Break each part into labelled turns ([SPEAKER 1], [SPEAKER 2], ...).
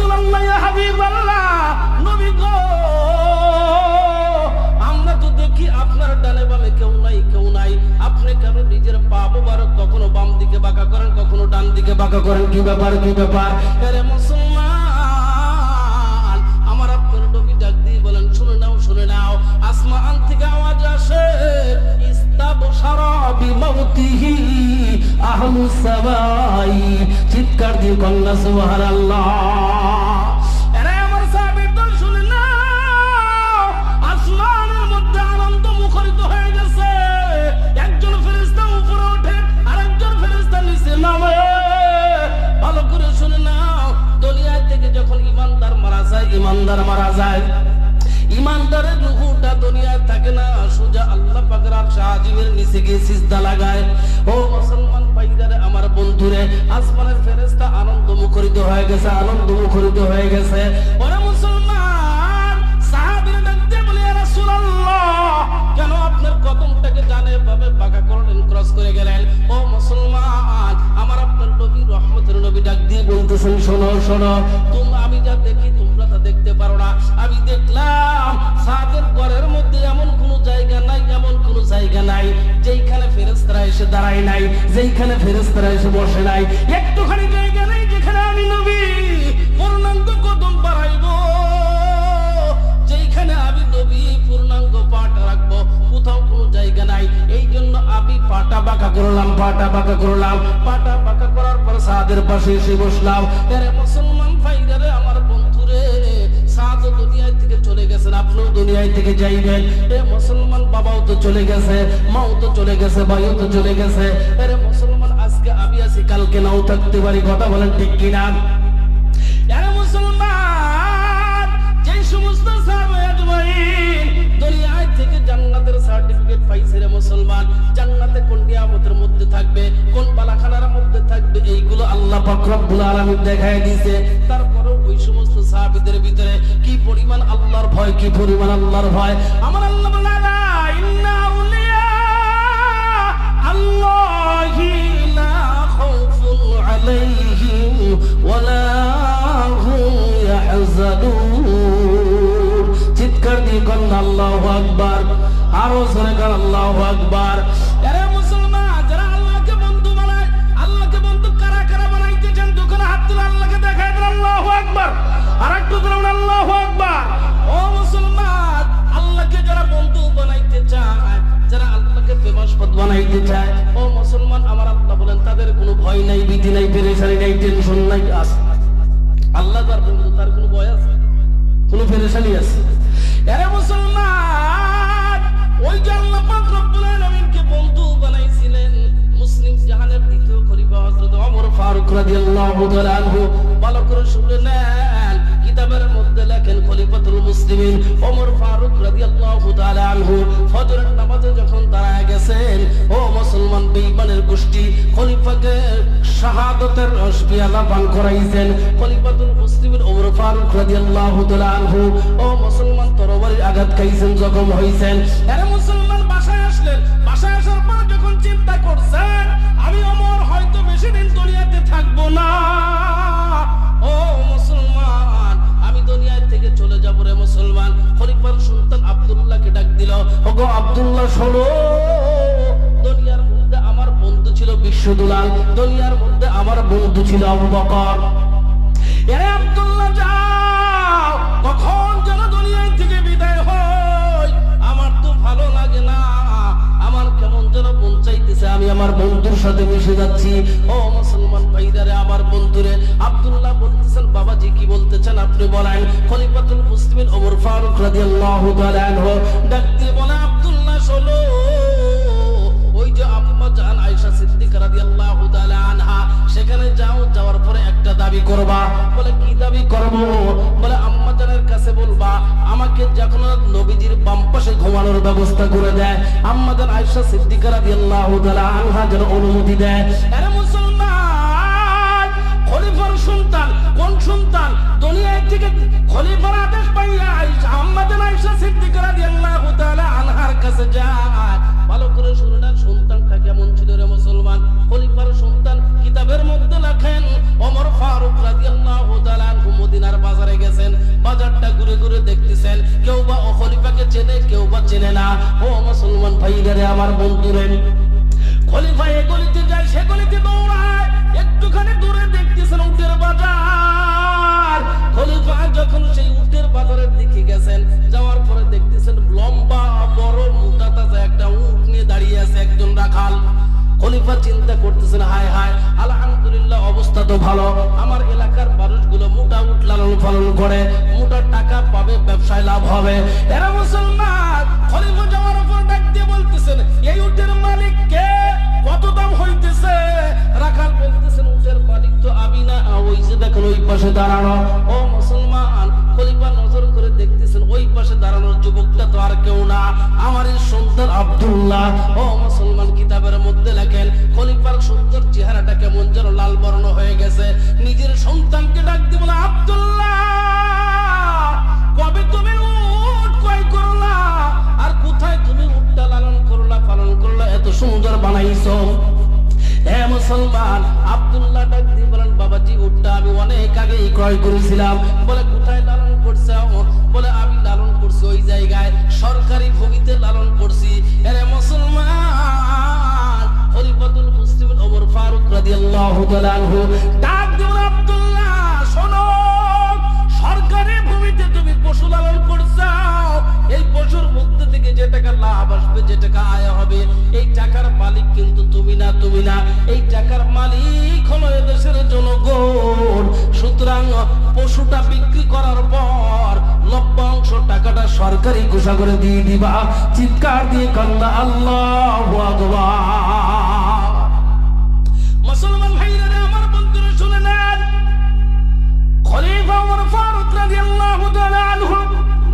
[SPEAKER 1] রাসূলুল্লাহ ইয়া হাবিবাল্লাহ, নবী গো, আমরা তো দেখি আপনার ডানে বামে কেউ নাই কেউ নাই, আপনি কেন নিজের পা মোবারক কখনো বাম দিকে বাঁকা করেন, কখনো ডান দিকে বাঁকা করেন, কি ব্যাপার কি ব্যাপার? আরে মুসলমান, আমার আপনার নবী ডাক দিয়ে বলেন, শুনে নাও শুনে নাও, আসমান থেকে আওয়াজ আসে, ইস্তাবশারা বিমাউতিহি আহলুস সামাই, চিৎকার দিয়ে কন্যা সুবহানাল্লাহ। আরে আমার সাহাবীর দল, শুনে নাও, আসমানের মধ্যে আনন্দ মুখরিত হয়ে গেছে। একজন ফেরেশতা উপরে ওঠে, আরেকজন ফেরেশতা নিচে নামে। ভালো করে শুনে নাও, দুনিয়া থেকে যখন ইমানদার মারা যায়, ইমানদার মারা যায়, ইমানদারের রূহটা দুনিয়ায় থাকে না, সোজা আল্লাহ পাকের আরশ আজিমের নিচে গিয়ে সিজদা লাগায়। ও মুসলমান ভাইরা, আমার বন্ধুরে, আসমানের ফেরেশতা আনন্দ মুখরিত হয়ে গেছে, আনন্দ মুখরিত হয়ে গেছে। ওরে মুসলমান, সাহাবীরা ডাকতে বলে, ইয়া রাসূলুল্লাহ, কেন আপনার কদমটাকে ডানে ভাবে বাঁকা করলেন, ক্রস করে গেলেন? ও মুসলমান, আমার আপনার নবী, রহমতের নবী ডাক দিয়ে বলতেছেন, শোনো শোনো, আমি যা দেখি তোমরা তা দেখতে পারো না। আমি দেখলাম সাদের ঘরের মধ্যে এমন কোন জায়গা নাই, এমন কোন জায়গা নাই যেখানে ফেরেশতারা এসে দাঁড়ায় নাই, যেখানে ফেরেশতারা এসে বসে নাই। একটুখানি জায়গা নাই যেখানে আমি নবী পূর্ণাঙ্গ কদম বাড়াইবো, যেখানে আমি নবী পূর্ণাঙ্গ পাটা রাখবো, কোথাও কোনো জায়গা নাই। এই জন্য আমি পাটা বাঁকা করলাম, পাটা বাঁকা করলাম, পাটা বাঁকা করার পর সাদের পাশে এসে বসলাম। আরে মুসলমান ভাইরা, আমার বন্ধুরে, সাদ দুনিয়া থেকে চলে গেছেন, আপনিও দুনিয়া থেকে যাইবেন। এ মুসলমান, বাবাও তো চলে গেছে, মাও তো চলে গেছে, ভাইও তো চলে গেছে। আরে মুসলমান, আজকে আমি আছি, কালকে নাও থাকতে পারি, কথা বলেন ঠিক কিনা? আরে মুসলমান, যে সমস্ত সাহাবায়ে আজমাইন দুনিয়া থেকে জান্নাতের সার্টিফিকেট পাইছে, রে মুসলমান, জান্নাতে কোন নিয়ামতের মধ্যে থাকবে, কোন বালাখানার মধ্যে থাকবে, এইগুলো আল্লাহ পাক রব্বুল আলামিন দেখায় দিয়েছে। তারপরেও ওই সমস্ত সাহাবীদের ভিতরে কি পরিমাণ আল্লাহর ভয়, কি পরিমাণ আল্লাহর ভয়! আমার আল্লাহ বলে, ইন্না আউলিয়া আল্লাহি লা খাউফুন আলাইহিম ওয়ালা হুম ইয়াহজানুন। চিৎকার দিয়ে কন্যা আল্লাহু আকবার, আরো জোরে কর আল্লাহু আকবার। আরে মুসলমান, যারা আল্লাহকে বন্ধু বানায়, আল্লাহকে বন্ধু কারা কারা বানাইতে চান, দুখানা হাত তুলে আল্লাহকে দেখায় দেন, আল্লাহু আকবার। আর একটু ধরুন, আল্লাহু আকবার। ও মুসলমান, আল্লাহকে যারা বন্ধু বানাইতে চায়, যারা আল্লাহকে প্রেমাস্পদ বানাইতে চায়, ও মুসলমান, আমার আল্লাহ বলেন, তাদের কোনো ভয় নাই, ভীতি নাই, পেরেশানি নাই, টেনশন নাই। আল্লাহ তার বন্ধু, তার কোনো ভয় আছে, কোনো পেরেশানি আছে? আরে মুসলমান, ওই যে আল্লাহ পাক রব্বুল আলামিনকে বন্ধু বানাইছিলেন মুসলিম জাহানের দ্বিতীয় খলিফা হযরত ওমর ফারুক রাদিয়াল্লাহু তাআলা আনহু। ভালো করে শুনে নেন, কিতাবের মধ্যে লেখেন, খলিফাতুল মুসলিমিন ওমর ফারুক রাদিয়াল্লাহু তাআলা আনহু ফজরের নামাজে যখন দাঁড়ায় গেছেন, ও মুসলমান, বেঈমানের গোষ্ঠী খলিফাকে শাহাদাতের পিয়ালা পান করাইছেন। খলিফাতুল মুসলিমিন ওমর ফারুক রাদিয়াল্লাহু তাআলা আনহু, ও মুসলমান, তরবারির আঘাত খাইছেন, জখম হইছেন। আরে মুসলমান, বাসায় আসলেন, বাসায় আসার পর যখন চিন্তা করছেন, আমি ওমর হয়তো বেশি দিন দুনিয়াতে থাকবো না, ও মুসলমান, আমি দুনিয়া থেকে চলে যাবো, রে মুসলমান। খলিফার সুলতান আব্দুল্লাহকে ডাক দিল, ওগো আব্দুল্লাহ, শোনো, দুনিয়ার মধ্যে আমার বন্ধু ছিল বিশ্বদুলাল, দুনিয়ার মধ্যে আমার বন্ধু ছিল আবু বকর। আরে আব্দুল্লাহ, যাও, কখন যেন দুনিয়া থেকে বিদায় হই, আমার তো ভালো লাগে না, আমার কেমন যেন মন চাইতেছে আমি আমার বন্ধুর সাথে মিশে যাচ্ছি। ও মুসলমান ভাইরা, আমার বন্ধুরে, আব্দুল্লাহ বলতেছেন, বাবাজি কি বলতেছেন আপনি বলেন। খলিফাতুল মুসলিমিন ওমর ফারুক রাদিয়াল্লাহু তাআলা আনহু ডাক দিয়ে বলে, আব্দুল্লাহ, শোনো, ওই যে আম্মা জান আয়েশা সিদ্দিকা রাদিয়াল্লাহু তাআলা আনহা, সেখানে যাও, যাওয়ার পরে একটা দাবি করবা। বলে, কি দাবি করব? বলে, আম্মা জানের কাছে বলবা আমাকে যখন নবীজির বাম পাশে ঘুমানোর ব্যবস্থা করে দেয়, আম্মা জান আয়েশা সিদ্দিকা রাদিয়াল্লাহু তাআলা আনহা যেন অনুমতি দেয়। আরে মুসলমান, খলিফার সন্তান, কোন সন্তান দুনিয়া থেকে খলিফার আদেশ পাইয়া আম্মা জান আয়েশা সিদ্দিকা রাদিয়াল্লাহু তাআলা আনহার কাছে যায়। ভালো করে শুনে, সন্তানটা কেমন ছিল, রে মুসলমান? খলিফার সন্তান। কিতাবের মধ্যে লেখেন, ওমর ফারুক রাদিয়াল্লাহু তাআলা আনহু মদিনার ঘুরে ঘুরে দেখতেছেন, কেউ বা খলিফাকে চেনে, কেউ বা চেনে না। ও মুসলমান ভাইরা, আমার বন্ধুরা, খলিফা এ গলিতে যায়, সে গলিতে দৌড়ায়, একটুখানি দূরে দেখতেছেন উটের বাজার। খলিফা যখন সেই উটের বাজারের দিকে গেছেন, যাওয়ার পরে দেখতেছেন লম্বা বড় মোটা তাজা একটা উট নিয়ে দাঁড়িয়ে আছে একজন রাখাল। খলিফা চিন্তা করতেছেন, হায় হায়, আলহামদুলিল্লাহ, অবস্থা তো ভালো, আমার এলাকার মানুষগুলো মোটা উট লালন পালন করে, মোটা টাকা পাবে, ব্যবসায় লাভ হবে। এরা মুসলমান। খলিফা যাওয়ার পর ডাক দিয়ে বলতেছেন, এই উটের মালিক কে, কত দাম হইতেছে? রাখাল বলতেছেন, উটের মালিক তো আমি না, ওই যে দেখেন ওই পাশে দাঁড়ানো। ও মুসলমান, খলিফা নজর করে দেখতেছেন ওই পাশে দাঁড়ানোর যুবকটা তো আর কেউ না, আমারই সন্তান আব্দুল্লাহ। ও মুসলমান, কিতাবের মধ্যে লেখেন খলিফার সুন্দর চেহারাটা কেমন যেন লাল বর্ণ হয়ে গেছে। নিজের সন্তানকে ডাক দিয়ে বলে, আব্দুল্লাহ, কবে তুমি উট ক্রয় করলা, আর কোথায় তুমি উটটা লালন করলা, পালন করলা, এত সুন্দর বানাইছো? হে মুসলমান, আব্দুল্লাহ ডাক দিয়ে বলেন, বাবাজি, উটটা আমি অনেক আগেই ক্রয় করেছিলাম। বলে, কোথায় লালন করছে? বলে, আমি লালন করছি ওই জায়গায়, সরকারি ভূমিতে লালন করছি। এরে মুসলমান, খলিফাতুল মুসলিমিন ওমর ফারুক রাদিয়াল্লাহু তাআলা আনহু ডাক দিয়ে বলে, আব্দুল্লাহ, শোনো, সরকারি ভূমিতে তুমি পশু লালন করছো, এই পশুর মধ্যে থেকে যে টাকা লাভ আসবে, যে টাকা আয় হবে, এই টাকার মালিক কিন্তু তুমি না, তুমি না, এই টাকার মালিক হলো এদেশের জনগণ। সুতরাং পশুটা বিক্রি করার পর লভ্যাংশ টাকাটা সরকারি কোষাগারে দিয়ে দিবা। চিৎকার দিয়ে কান্না আল্লাহু আকবার। মুসলমান ভাইরা, আমার বন্ধুরা, শুনে নেন, খলিফা ওমর ফারুক রাদিয়াল্লাহু তাআলা আনহু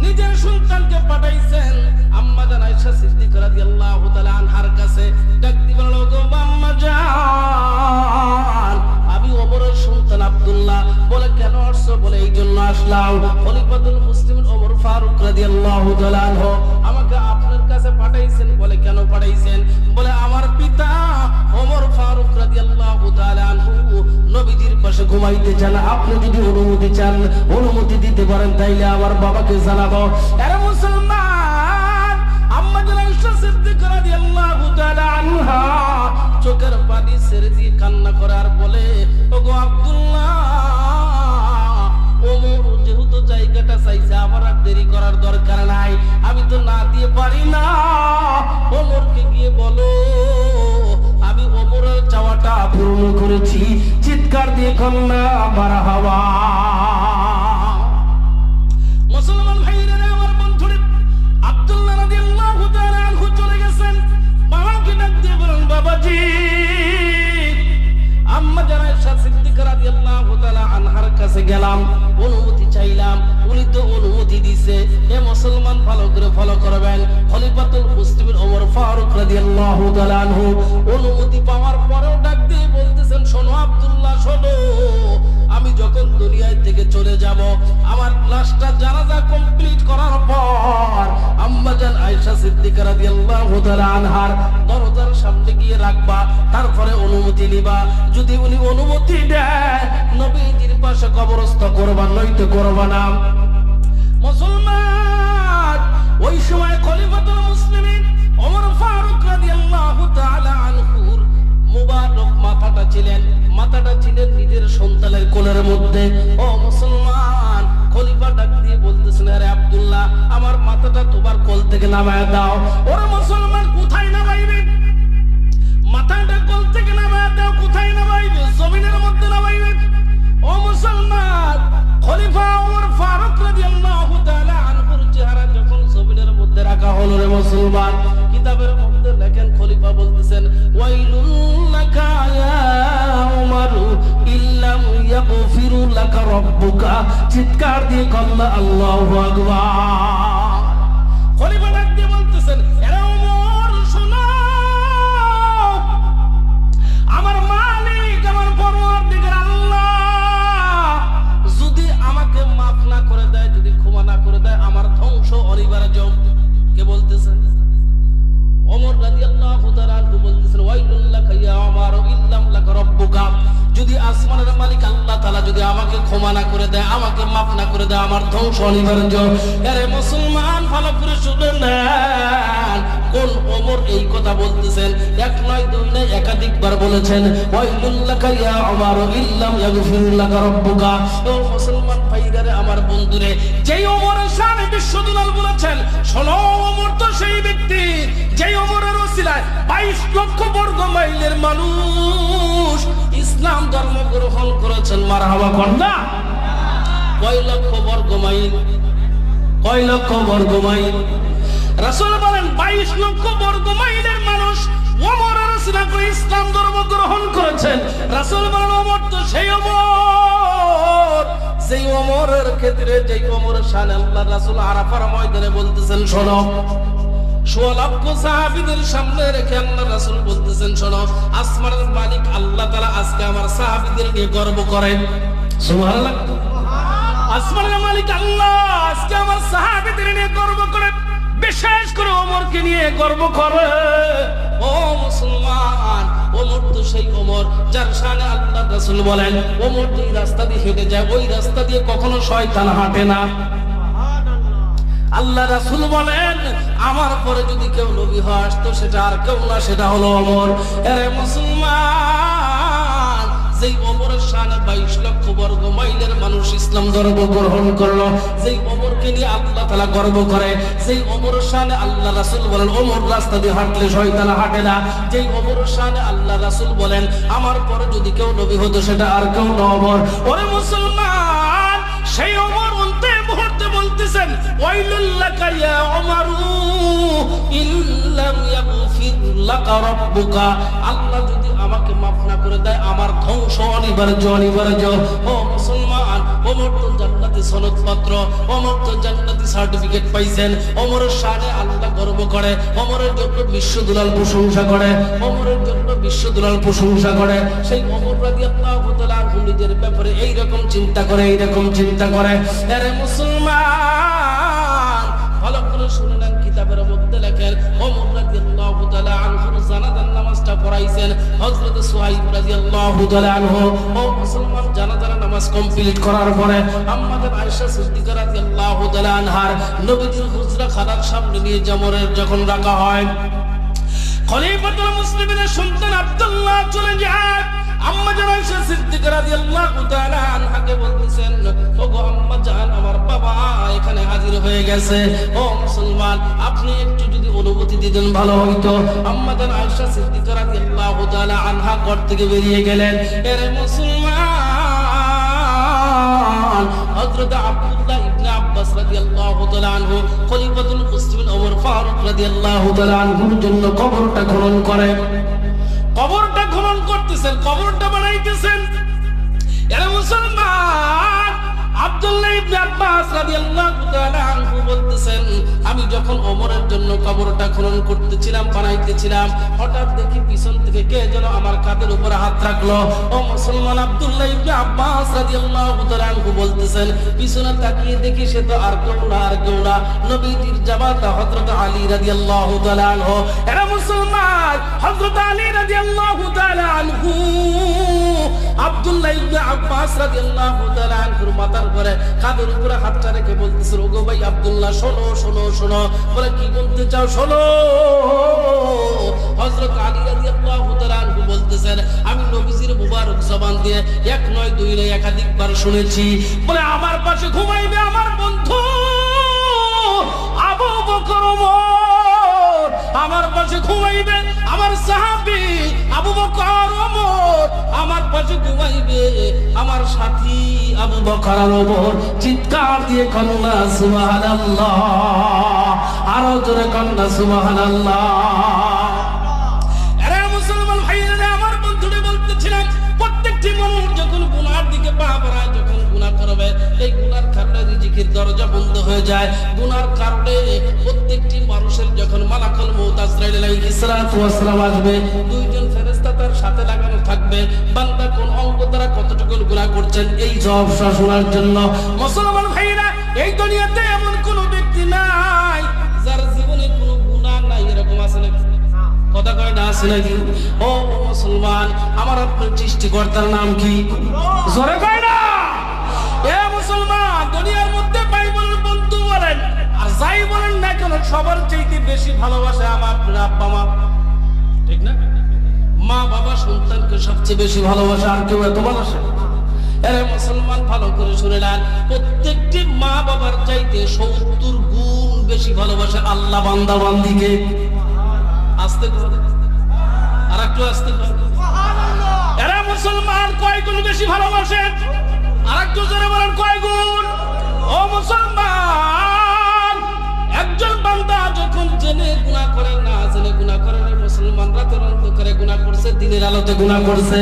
[SPEAKER 1] নিজের সন্তানকে পাঠাইছেন আম্মা জান আয়েশা সিদ্দিকা রাদিয়াল্লাহু তাআলা আনহার কাছে। ডাক দিয়ে বলল, গো আম্মা জান, আমি ওমরের সন্তান আব্দুল্লাহ। বলে, কেন আসছো? বলে, এই জন্য আসলাম, খলিফাতুল মুসলিমিন ওমর ফারুক রাদিয়াল্লাহু তাআলা আনহু আমাকে আপনার কাছে পাঠাইছেন। বলে, কেন পাঠাইছেন? বলে, আমার পিতা ওমর ফারুক রাদিয়াল্লাহু তাআলা আনহু নবীজির পাশে ঘুমাইতে চান, আপনি যদি অনুমতি চান, অনুমতি দিতে পারেন, তাইলে আমার বাবাকে জানাবো। আরে মুসলমান, আম্মা জান আয়েশা সিদ্দিকা রাদিয়াল্লাহু তাআলা আনহা চোখের পানি ছেড়ে দিয়ে কান্না করে আর বলে, ওগো আব্দুল্লাহ, ওমর যেহেতু জায়গাটা চাইছে, আমার আর দেরি করার দরকার নাই, আমি তো না দিয়ে পারি না। ওমরকে গিয়ে বলো, আমি ওমরের চাওয়াটা পূর্ণ করেছি। চিৎকার দিয়ে কান্না মারহাবা। মুসলমান ভাইরা, আমার বন্ধুরা, আব্দুল্লাহ রাদিয়াল্লাহু তাআলা আনহু চলে গেছেন। বাবাকে ডাক দিয়ে বলেন, বাবাজি, আম্মা জান আয়েশা সিদ্দিকা রাদিয়াল্লাহু তাআলা আনহার কাছে গেলাম, অনুমতি চাইলাম, উনি তো অনুমতি দিয়েছে। এ মুসলমান, ভালো করে ফলো করবেন, খলিফাতুল মুসলিমিন ওমর ফারুক রাদিয়াল্লাহু তাআলা আনহু অনুমতি পাওয়ার পরেও ডাক দিয়ে বলতেছেন, শোনো আব্দুল্লাহ, শোনো, আমি যখন দুনিয়ায় থেকে চলে যাব, আমার লাশটা জানাজা কমপ্লিট করার পর আম্মা জান আয়েশা সিদ্দিকা রাদিয়াল্লাহু তাআলা আনহার দরজার সামনে গিয়ে রাখবা, তারপরে অনুমতি নিবা। যদি উনি অনুমতি দেন, নবীজির পাশে কবরস্থ করবা, নয়তো করবা না। মুসলমান, ওই সময় খলিফাতুল মুসলিমিন ওমর ফারুক রাদিয়াল্লাহু তাআলা আনহুর মুবারক মাথাটা ছিলেন নিজের সন্তানের কোলের মধ্যে। ও মুসলমান, খলিফা ডাক দিয়ে বলতেছেন, আরে আব্দুল্লাহ, আমার মাথাটা তোমার কোল থেকে নামায় দাও। ওরে মুসলমান, কোথায় নামাইবে? মাথাটা কোল থেকে নামায় দাও, কোথায় নামাইবে? জমিনের মধ্যে নামাইবে। ও মুসলমান, খলিফা ওমর ফারুক রাদিয়াল্লাহু তাআলা আনহুর চেহারা যখন জমিনের মধ্যে রাখা হলো, রে মুসলমান, কিতাবের মধ্যে লেখেন, খলিফা বলতেছেন, ওয়াইলুল লাকা ইয়া উমর ইল্লাম ইয়াগফিরু লাকা রাব্বুকা। চিৎকার দিয়ে কান্না আল্লাহু আকবার। খলিফা ডাক দিয়ে বলতেছেন, এরা ওমর, শোনো, আমার মালিক, আমার পরওয়ারদিগার আল্লাহ যদি আমাকে মাফ না করে দেয়, যদি ক্ষমা না করে দেয়, আমার ধ্বংস অনিবার্য। কে বলতেছেন? ওমর রাদিয়াল্লাহু তাআলা আনহু বলতেছেন, ওয়াইলুল লাকা ইয়া উমর ইল্লাম লাকা রাব্বুকা। যদি আসমানের মালিক আল্লাহ তাআলা যদি আমাকে ক্ষমা না করে দেয়, আমাকে মাফ না করে দেয়, আমার ধ্বংস অনিবার্য। আরে মুসলমান ভালো করে শুনে নেন, কোন ওমর এই কথা বলতেছেন? এক নয় দুই নয় একাধিকবার বলেছেন, ওয়াইলুল লাকা ইয়া উমর ইল্লাম ইয়াগফির লাকা রাব্বুকা। ও মুসলমান ভাইরা, আমার বন্ধুরে, যেই ওমরের শানে বিশ্বদুলাল বলেছেন, শোনো, ওমর তো সেই ব্যক্তি যেই ওমরের ওসিলায় 22 লক্ষ বর্গ মাইলের মানুষ ইসলাম ধর্ম গ্রহণ করেছেন। মারহাবা কন্যা। কয় লক্ষ বর্গ মাইল? কয় লক্ষ বর্গ মাইল? রাসূল বলেন 22 লক্ষ বর্গ মাইলের মানুষ ওমরের ওসিলায় করে ইসলাম ধর্ম গ্রহণ করেছেন। রাসূল বলেন, ওমর তো সেই ওমর যেই ওমরের ক্ষেত্রে, যেই ওমরের শান আল্লাহর রাসূল আরাফার ময়দানে বলতেছেন, শোনো, 16 লক্ষ সাহাবীদের সামনে রেখে আল্লাহর রাসূল বলতেছেন, শোনো, আসমানের মালিক আল্লাহ তাআলা আজকে আমার সাহাবীদের নিয়ে গর্ব করেন। সুবহানাল্লাহ। আসমানের মালিক আল্লাহ আজকে আমার সাহাবীদের নিয়ে গর্ব করেন, বিশেষ করে ওমরকে নিয়ে গর্ব করে। ও মুসলমান, ওমর তো সেই ওমর যার শানে আল্লাহর রাসূল বলেন, ওমর যেই রাস্তা দিয়ে হেঁটে যায় ওই রাস্তা দিয়ে কখনো শয়তান হাঁটে না। আল্লাহ রাসূল বলেন, আমার পরে যদি কেউ নবী হয় আসতো, সেটা আর কেউ না, সেটা হলো ওমর। আরে মুসলমান, যেই ওমরের শানে 22 লক্ষ বর্গ মাইলের মানুষ ইসলাম ধর্ম গ্রহণ করলো, যেই ওমরকে নিয়ে আল্লাহ তাআলা গর্ব করে, যেই ওমরের শানে আল্লাহ রাসূল বলেন, ওমর রাস্তা দিয়ে হাঁটলে শয়তান হাঁটে না, যেই ওমরের শানে আল্লাহ রাসূল বলেন, আমার পরে যদি কেউ নবী হতো, সেটা আর কেউ না, ওমর। ওরে মুসলমান, সেই ওমর অন্তে মুহূর্তে বলতেছেন, ওয়াইলুল লাকা ইয়া উমর ইল্লাম ইয়াগফির লাকা রাব্বুকা। আল্লাহ যদি আমাকে মাফ না করে দেয়, আমার ধ্বংস অনিবার্য, অনিবার্য। ও মুসলমান, ওমর তো জান্নাতি সনদপত্র, ওমর তো জান্নাতি সার্টিফিকেট পাইছেন। ওমরের শানে আল্লাহ গর্ব করে, ওমরের জন্য বিশ্বদুলাল প্রশংসা করে, ওমরের জন্য বিশ্বদুলাল প্রশংসা করে। সেই ওমর রাদিয়াল্লাহু তাআলা আনহু নিজের ব্যাপারে এইরকম চিন্তা করে, এইরকম চিন্তা করে। আরে মুসলমান, ভালো করে শুনে নেন, কিতাবের মধ্যে লেখেন, ওমর রাদিয়াল্লাহু তাআলা আনহুর জানাজার নামাজটা পড়াইছেন হযরত সুহাইব রাদিয়াল্লাহু তাআলা আনহু। ও মুসলমান, জানাজার নামাজ কমপ্লিট করার পরে আম্মাজান আয়েশা সিদ্দিকা রাদিয়াল্লাহু তাআলা আনহার নবীজির হুজরা খানার সামনে নিয়ে জামরের যখন রাখা হয়, খলিফাতুল মুসলিমিনের সন্তান আব্দুল্লাহ চলে যায়। আম্মাজান আয়েশা সিদ্দিকা রাদিয়াল্লাহু তাআলা আনহাকে বলতেছেন, ওগো আম্মাজান, আমার বাবা এখানে হাজির হয়ে গেছে। ও মুসলমান, আপনি একটু যদি অনুমতি দিতেন ভালো হইতো। আম্মাজান আয়েশা সিদ্দিকা রাদিয়াল্লাহু তাআলা আনহা ঘর থেকে বেরিয়ে গেলেন। এরে মুসলমান, হযরত আব্দুল্লাহ ইবনে আব্বাস রাদিয়াল্লাহু তাআলা আনহু খলিফাতুল মুসলিমিন ওমর ফারুক রাদিয়াল্লাহু তাআলা আনহুর জন্য কবরটা খনন করে। কবরটা খনন করতেছেন, কবরটা বানাইতেছেন। এরা মুসলমান, আব্দুল্লাহ ইবনে আব্বাস রাদিয়াল্লাহু তাআলা আনহু বলতেছেন, আমি যখন ওমরের জন্য কবরটা খনন করতেছিলাম, বানাইতেছিলাম, হঠাৎ দেখি পিছন থেকে কে যেন আমার কাঁধের উপরে হাত রাখলো। ও মুসলমান, আব্দুল্লাহ ইবনে আব্বাস রাদিয়াল্লাহু তাআলা আনহু বলতেছেন, পিছনে তাকিয়ে দেখি সে তো আর কেউ না, আর কেউ না, নবীজির জামাতা হযরত আলী রাদিয়াল্লাহু তাআলা আনহু। এরা মুসলমান, হযরত আলী রাদিয়াল্লাহু তাআলা আনহু আব্দুল্লাহ ইবনে আব্বাস রাদিয়াল্লাহু তাআলা আনহুর মাথার উপরে কাঁধের উপরে হাতটা রেখে বলতেছেন, ওগো ভাই আব্দুল্লাহ, শোনো শোনো শোনো। বলে, কি বলতে চাও? শোনো। হযরত আলী রাদিয়াল্লাহু তাআলা আনহু বলতেছেন, আমি নবীজির মুবারক জবান দিয়ে এক নয় দুই নয় একাধিকবার শুনেছি। বলে, আমার পাশে ঘুমাইবে আমার বন্ধু আবু বকর ওমর, আমার পাশে ঘুমাইবে আমার সাহাবী আবু বকর ওমর, আমার পাশে ঘুমাইবে আমার সাথী আবু বকর ওমর। চিৎকার দিয়ে কন্যা সুবহানাল্লাহ, আরো জোরে কন্যা সুবহানাল্লাহ। আরে মুসলমান ভাইরা, আমার বন্ধুরা বলতেছিলাম, প্রত্যেকটি মানুষ যখন গুনার দিকে পা বাড়ায়, যখন গুনাহ করবে, এই গুনার কারণে রিজিকের দরজা বন্ধ হয়ে যায়। গুনার কারণে প্রত্যেকটি মানুষের যখন মালাকুল মউত আজরাইল আলাইহিস সালাতু ওয়াস সালাম আসবে, দুইজন ফেরেশতা তার সাথে লাগানো থাকবে, বান্দা কোন অঙ্গ দ্বারা কতটুকু গুনাহ করছেন এই জবাবটা শোনার জন্য। মুসলমান ভাইরা, এই দুনিয়াতে এমন কোন ব্যক্তি নাই যার জীবনে কোনো গুনাহ নাই। এরকম আছে নাকি? কথা কয় না, আছে নাকি? ও মুসলমান, আমার আপনার সৃষ্টিকর্তার নাম কি? জোরে কয় না। সবার চাইতে বেশি ভালোবাসে আমার আব্বা মা, ঠিক না? মা বাবা সন্তানকে সবচেয়ে বেশি ভালোবাসে, আর কেউ এত ভালোবাসে? আরে মুসলমান ভালো করে শুনে নেন, প্রত্যেকটি মা বাবার চাইতে 70 গুণ বেশি ভালোবাসে আল্লাহ বান্দা বান্দিকে। আস্তে করে আর একটু আস্তে করে। এরা মুসলমান কয় গুণ বেশি ভালোবাসে? আর একটু জোরে বলেন, কয় গুণ? ও মুসলমান, একজন বান্দা যখন জেনে গুনাহ করে, না জেনে গুনাহ করে, মুসলমান রাতের অন্ধকারে গুনাহ করছে, দিনের আলোতে গুনাহ করছে।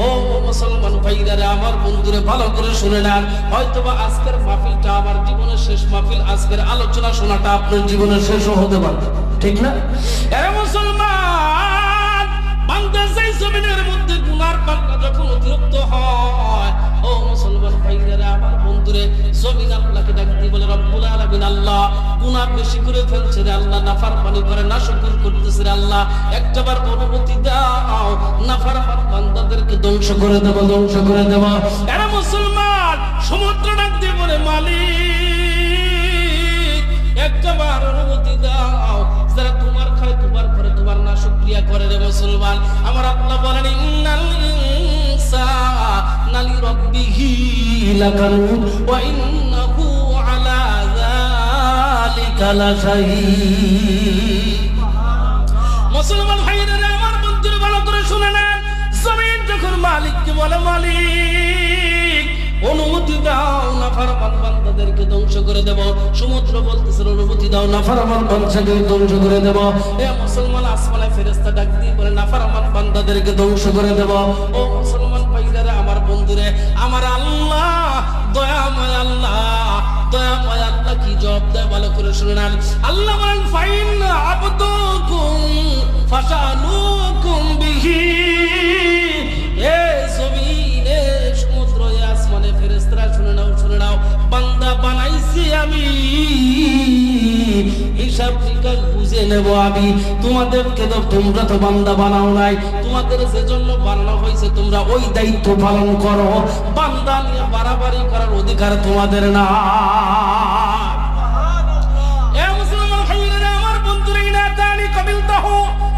[SPEAKER 1] ও মুসলমান ভাইরা, আমার বন্ধুরে ভালো করে শুনে নেন, হয়তোবা আজকের মাহফিলটা আমার জীবনের শেষ মাহফিল, আজকের আলোচনা শোনাটা আপনার জীবনের শেষও হতে পারে, ঠিক না? এরা মুসলমান, বান্দা সেই জমিনের মধ্যে গুনার পাল্লা যখন অতিরিক্ত হয়, ও মুসলমান ভাইরা, আমার বন্ধুরে, জমিন আল্লাহকে ডাক দিয়ে বলে, রব্বুল আলামিন, আল্লাহ গুনাহ বেশি করে ফেলছে রে আল্লাহ, নাফরমানি করে, নাশকর করতেছে রে আল্লাহ, একটাবার অনুমতি দাও, নাফরমান বান্দাদেরকে ধ্বংস করে দেব, ধ্বংস করে দেব। এরা মুসলমান সমুদ্র ডাক দিয়ে বলে, মালিক একটাবার অনুমতি দাও, যারা তোমার খায়, তোমার ঘরে তোমার নাশকরিয়া করে রে মুসলমান। আমার আল্লাহ বলেন, ইন্নাল ইনসানা লিরাব্বিহি লাকানুদ ওয়া ইন্নাহু আলা যালিকা লাশাহীদ। মুসলমান ভাইরা, আমার বন্ধুরা ভালো করে শুনে নেন, জমিন যখন মালিককে বলে, মালিক অনুমতি দাও, নাফরমান বান্দাদেরকে ধ্বংস করে দেব, সমুদ্র বলতেছে অনুমতি দাও, নাফরমান বান্দাদেরকে ধ্বংস করে দেব। এ মুসলমান আসমানে ফেরেশতা ডাক দিয়ে বলে, নাফরমান বান্দাদেরকে ধ্বংস করে দেব। ও মুসলমান ভাইরা, আমার বন্ধুরে, আমার আল্লাহ দয়াময় আল্লাহ, দয়াময় আল্লাহ কি জবাব দেয় ভালো করে শুনে নেন। আল্লাহ বলেন, ফাইন আবদুকুম ফাশালুকুম বিহি। এ জমিনে, সমুদ্র, এ আসমানে ফেরেশতারা শুনে নাও, শুনে নাও, বান্দা বানাইছি আমি, হিসাব নিকাশ বুঝে নেব আমি। তোমাদেরকে তো, তোমরা তো বান্দা বানাও নাই, তোমাদের যে জন্য বানানো হয়েছে তোমরা ওই দায়িত্ব পালন করো, বান্দা নিয়ে বাড়াবাড়ি করার অধিকার তোমাদের না। এ মুসলমান ভাইরা, আমার বন্ধুরা, ইনাতানি কবিলতাহু,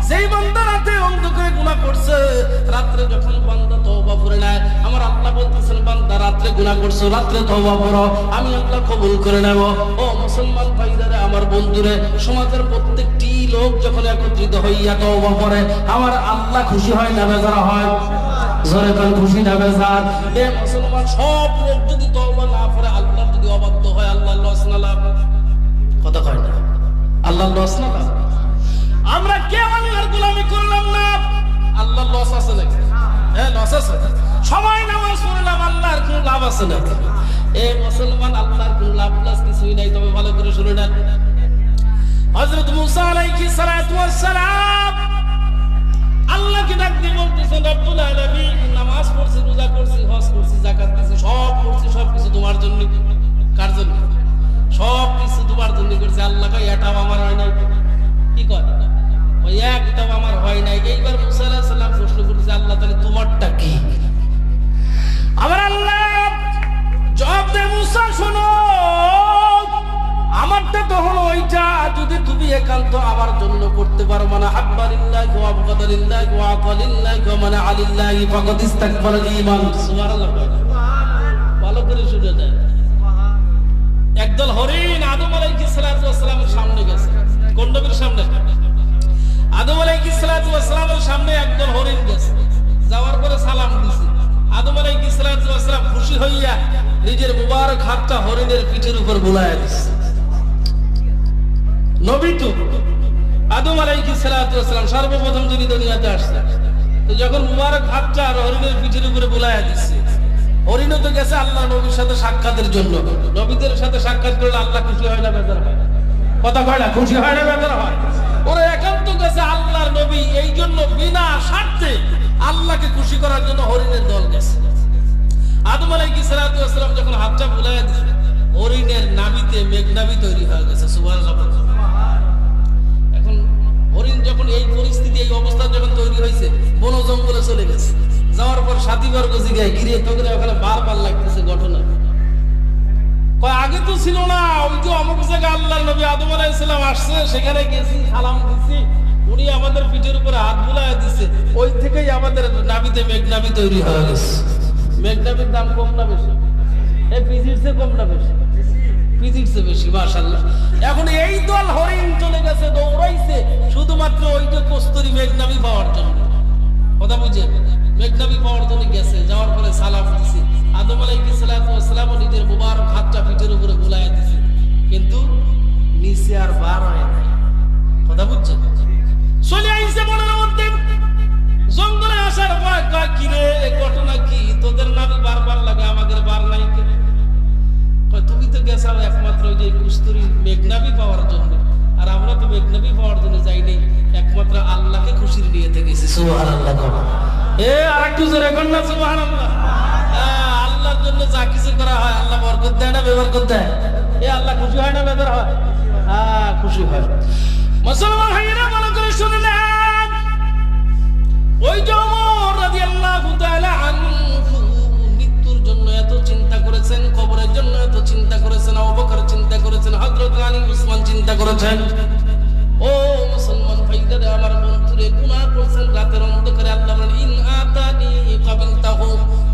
[SPEAKER 1] সেই বান্দা রাতে অন্ধকারে গুনাহ করছে, রাত্রে যখন বান্দা তওবা করে নেয়, আমার আল্লাহ বলতেছেন, বান্দা রাত্রে গুনাহ করছো, রাত্রে তওবা করো, আমি আল্লাহ কবুল করে নেব। ও মুসলমান ভাইরা, আমার বন্ধুরে, সমাজের প্রত্যেকটি লোক যখন একত্রিত হইয়া তওবা করে, আমার আল্লাহ খুশি হয় না বেজার হয়? জোরে কান, খুশি না বেজার? এ মুসলমান, সব লোক যদি তওবা না করে, আল্লাহ যদি অবাধ্য হয়, আল্লাহ লস না লাভ? কথা কয় না, আল্লাহ লস না লাভ? আমরা কেউ আল্লাহর গোলামি করলাম না, আল্লাহর লস আছে নাকি? হ্যাঁ, লস আছে। সবাই নামাজ পড়লাম, আল্লাহর কোনো লাভ আছে নাকি? এ মুসলমান, আল্লাহর কোনো লাভ লাস কিছুই নাই। তবে ভালো করে শুনে নেন, হযরত মুসা আলাইহিস সালাতু ওয়াস সালাম আল্লাহকে ডাক দিয়ে বলতেছেন, রব্বুল আলামিন, নামাজ পড়ছি, রোজা করছি, হজ করছি, যাকাত দিছি, সব করছি, সবকিছু তোমার জন্য। কার জন্য? সব কিছু তোমার জন্য করছি। আল্লাহ কয়, এটাও আমার হয় নাই। কি কয়? ওই একটাও আমার হয় নাই। এইবার মুসা আলাইহিস সালাম প্রশ্ন করতেছে, আল্লাহ তাহলে তোমারটা কি? আমার আল্লাহ জবাব দেয়, মুসা শোনো, আমারটা তো হলো ওইটা, যদি তুমি একান্ত আমার জন্য করতে পারো, মানে হাব্বালিল্লাহি ওয়া আবগাদালিল্লাহি ওয়া আতালিল্লাহি ওয়া মানে আলিল্লাহি ফাকাদ ইস্তাকবালাল ঈমান। সুবহানাল্লাহ। ভালো করে শুনে দেন। একদল হরিণ আদম আলাইহিস সালাতু ওয়াস সালামের সামনে গেছে। কোন নবীর সামনে? আদম আলাইহিস সালাতু ওয়াস সালামের সামনে একদল হরিণ গেছে। যাওয়ার পরে সালাম দিছে। আদম আলাইহিস সালাতু ওয়াস সালাম খুশি হইয়া নিজের মুবারক হাতটা হরিণের পিঠের উপর বুলায়া দিছে। নবী তো আদম আলাইহিস সালাতু ওয়াস সালাম সর্বপ্রথম যিনি দুনিয়াতে আসলেন, তো যখন মুবারক হাতটা হরিণের পিঠের উপরে বুলায়া দিছে, হরিণ তো গেছে আল্লাহ নবীর সাথে সাক্ষাতের জন্য। নবীদের সাথে সাক্ষাৎ করলে আল্লাহ খুশি হয় না বেজার হয়? কথা কয় না, খুশি হয় না বেজার হয়? ওরা একান্ত গেছে আল্লাহর নবী, এই জন্য বিনা স্বার্থে আল্লাহকে খুশি করার জন্য হরিণের দল গেছে। আদম আলাইহিস সালাতু ওয়াস সালাম যখন হাতটা বুলায়া দিছে, হরিণের নাভিতে মেঘনাভি তৈরি হয়ে গেছে। সুবহানাল্লাহ। এখন হরিণ যখন এই পরিস্থিতি, এই অবস্থা যখন তৈরি হয়েছে, বন জঙ্গলে চলে গেছে। যাওয়ার পর সাথীবর্গ জিগায়, গিরে তোদের ওখানে বারবার লাগতেছে ঘটনা। কয় আগে তো তো ছিল না, ওই যে অমুক জায়গায় আল্লাহর নবী আদম আলাইহিস সালাম আসছে, সেখানে গেছি, সালাম দিছি, উনি আমাদের পিঠের উপরে হাত বুলায় দিছে, ওই থেকেই আমাদের নাবিতে মেঘনাবি তৈরি হয়ে গেছে। মেঘনাবির দাম কম না বেশি? এই ফিজিক্সে কম না বেশি? ফিজিক্সে বেশি, মাশাআল্লাহ। এখন এই দল হরিণ চলে গেছে, দৌড়াইছে শুধুমাত্র ওই যে কস্তুরী মেঘনাবি পাওয়ার জন্য। কথা বুঝেন? মেঘনাবি পাওয়ার জন্য গেছে, যাওয়ার পরে সালাম দিছে, আদম আলাইহিস সালাম নিজের মুবারক হাতটা পিঠের উপরে বুলায় দিছে, কিন্তু নিচে আর বার হয় না। কথা বুঝছেন? চলে আইছে মনের মধ্যে, জঙ্গলে আসার পর কয় কি রে, এই ঘটনা কি? তোদের নাবি বারবার লাগে, আমাদের বার নাই কেন? কয় তুমি তো গেছাও একমাত্র ওই যে কস্তুরী মেঘনাবি পাওয়ার জন্য, আর আমরা তো মেঘনাবি পাওয়ার জন্য যাইনি, একমাত্র আল্লাহকে খুশির নিয়েতে গেছি। সুবহানাল্লাহ। এ আরেকটু জোরে কর না সুবহানাল্লাহ। আল্লাহর জন্য যা কিছু করা হয় আল্লাহ বরকত দেয় না বেবরকত দেয়? এ আল্লাহ খুশি হয় না বেদর হয়? হ্যাঁ, খুশি হয়। মুসলমান ভাইরা ভালো করে শুনলেন, ওই যে ওমর রাদিয়াল্লাহু তাআলা আনহু মৃত্যুর জন্য এত চিন্তা করেছেন, কবরের জন্য এত চিন্তা করেছেন, আবু বকর চিন্তা করেছেন, হযরত আলী উসমান চিন্তা করেছেন। ও মুসলমান ভাইরা আমার বন্ধুরে, গুনাহ করছেন রাতের অন্ধকারে, আল্লাহ বলেন ইন আতানি কাবিলতাহু,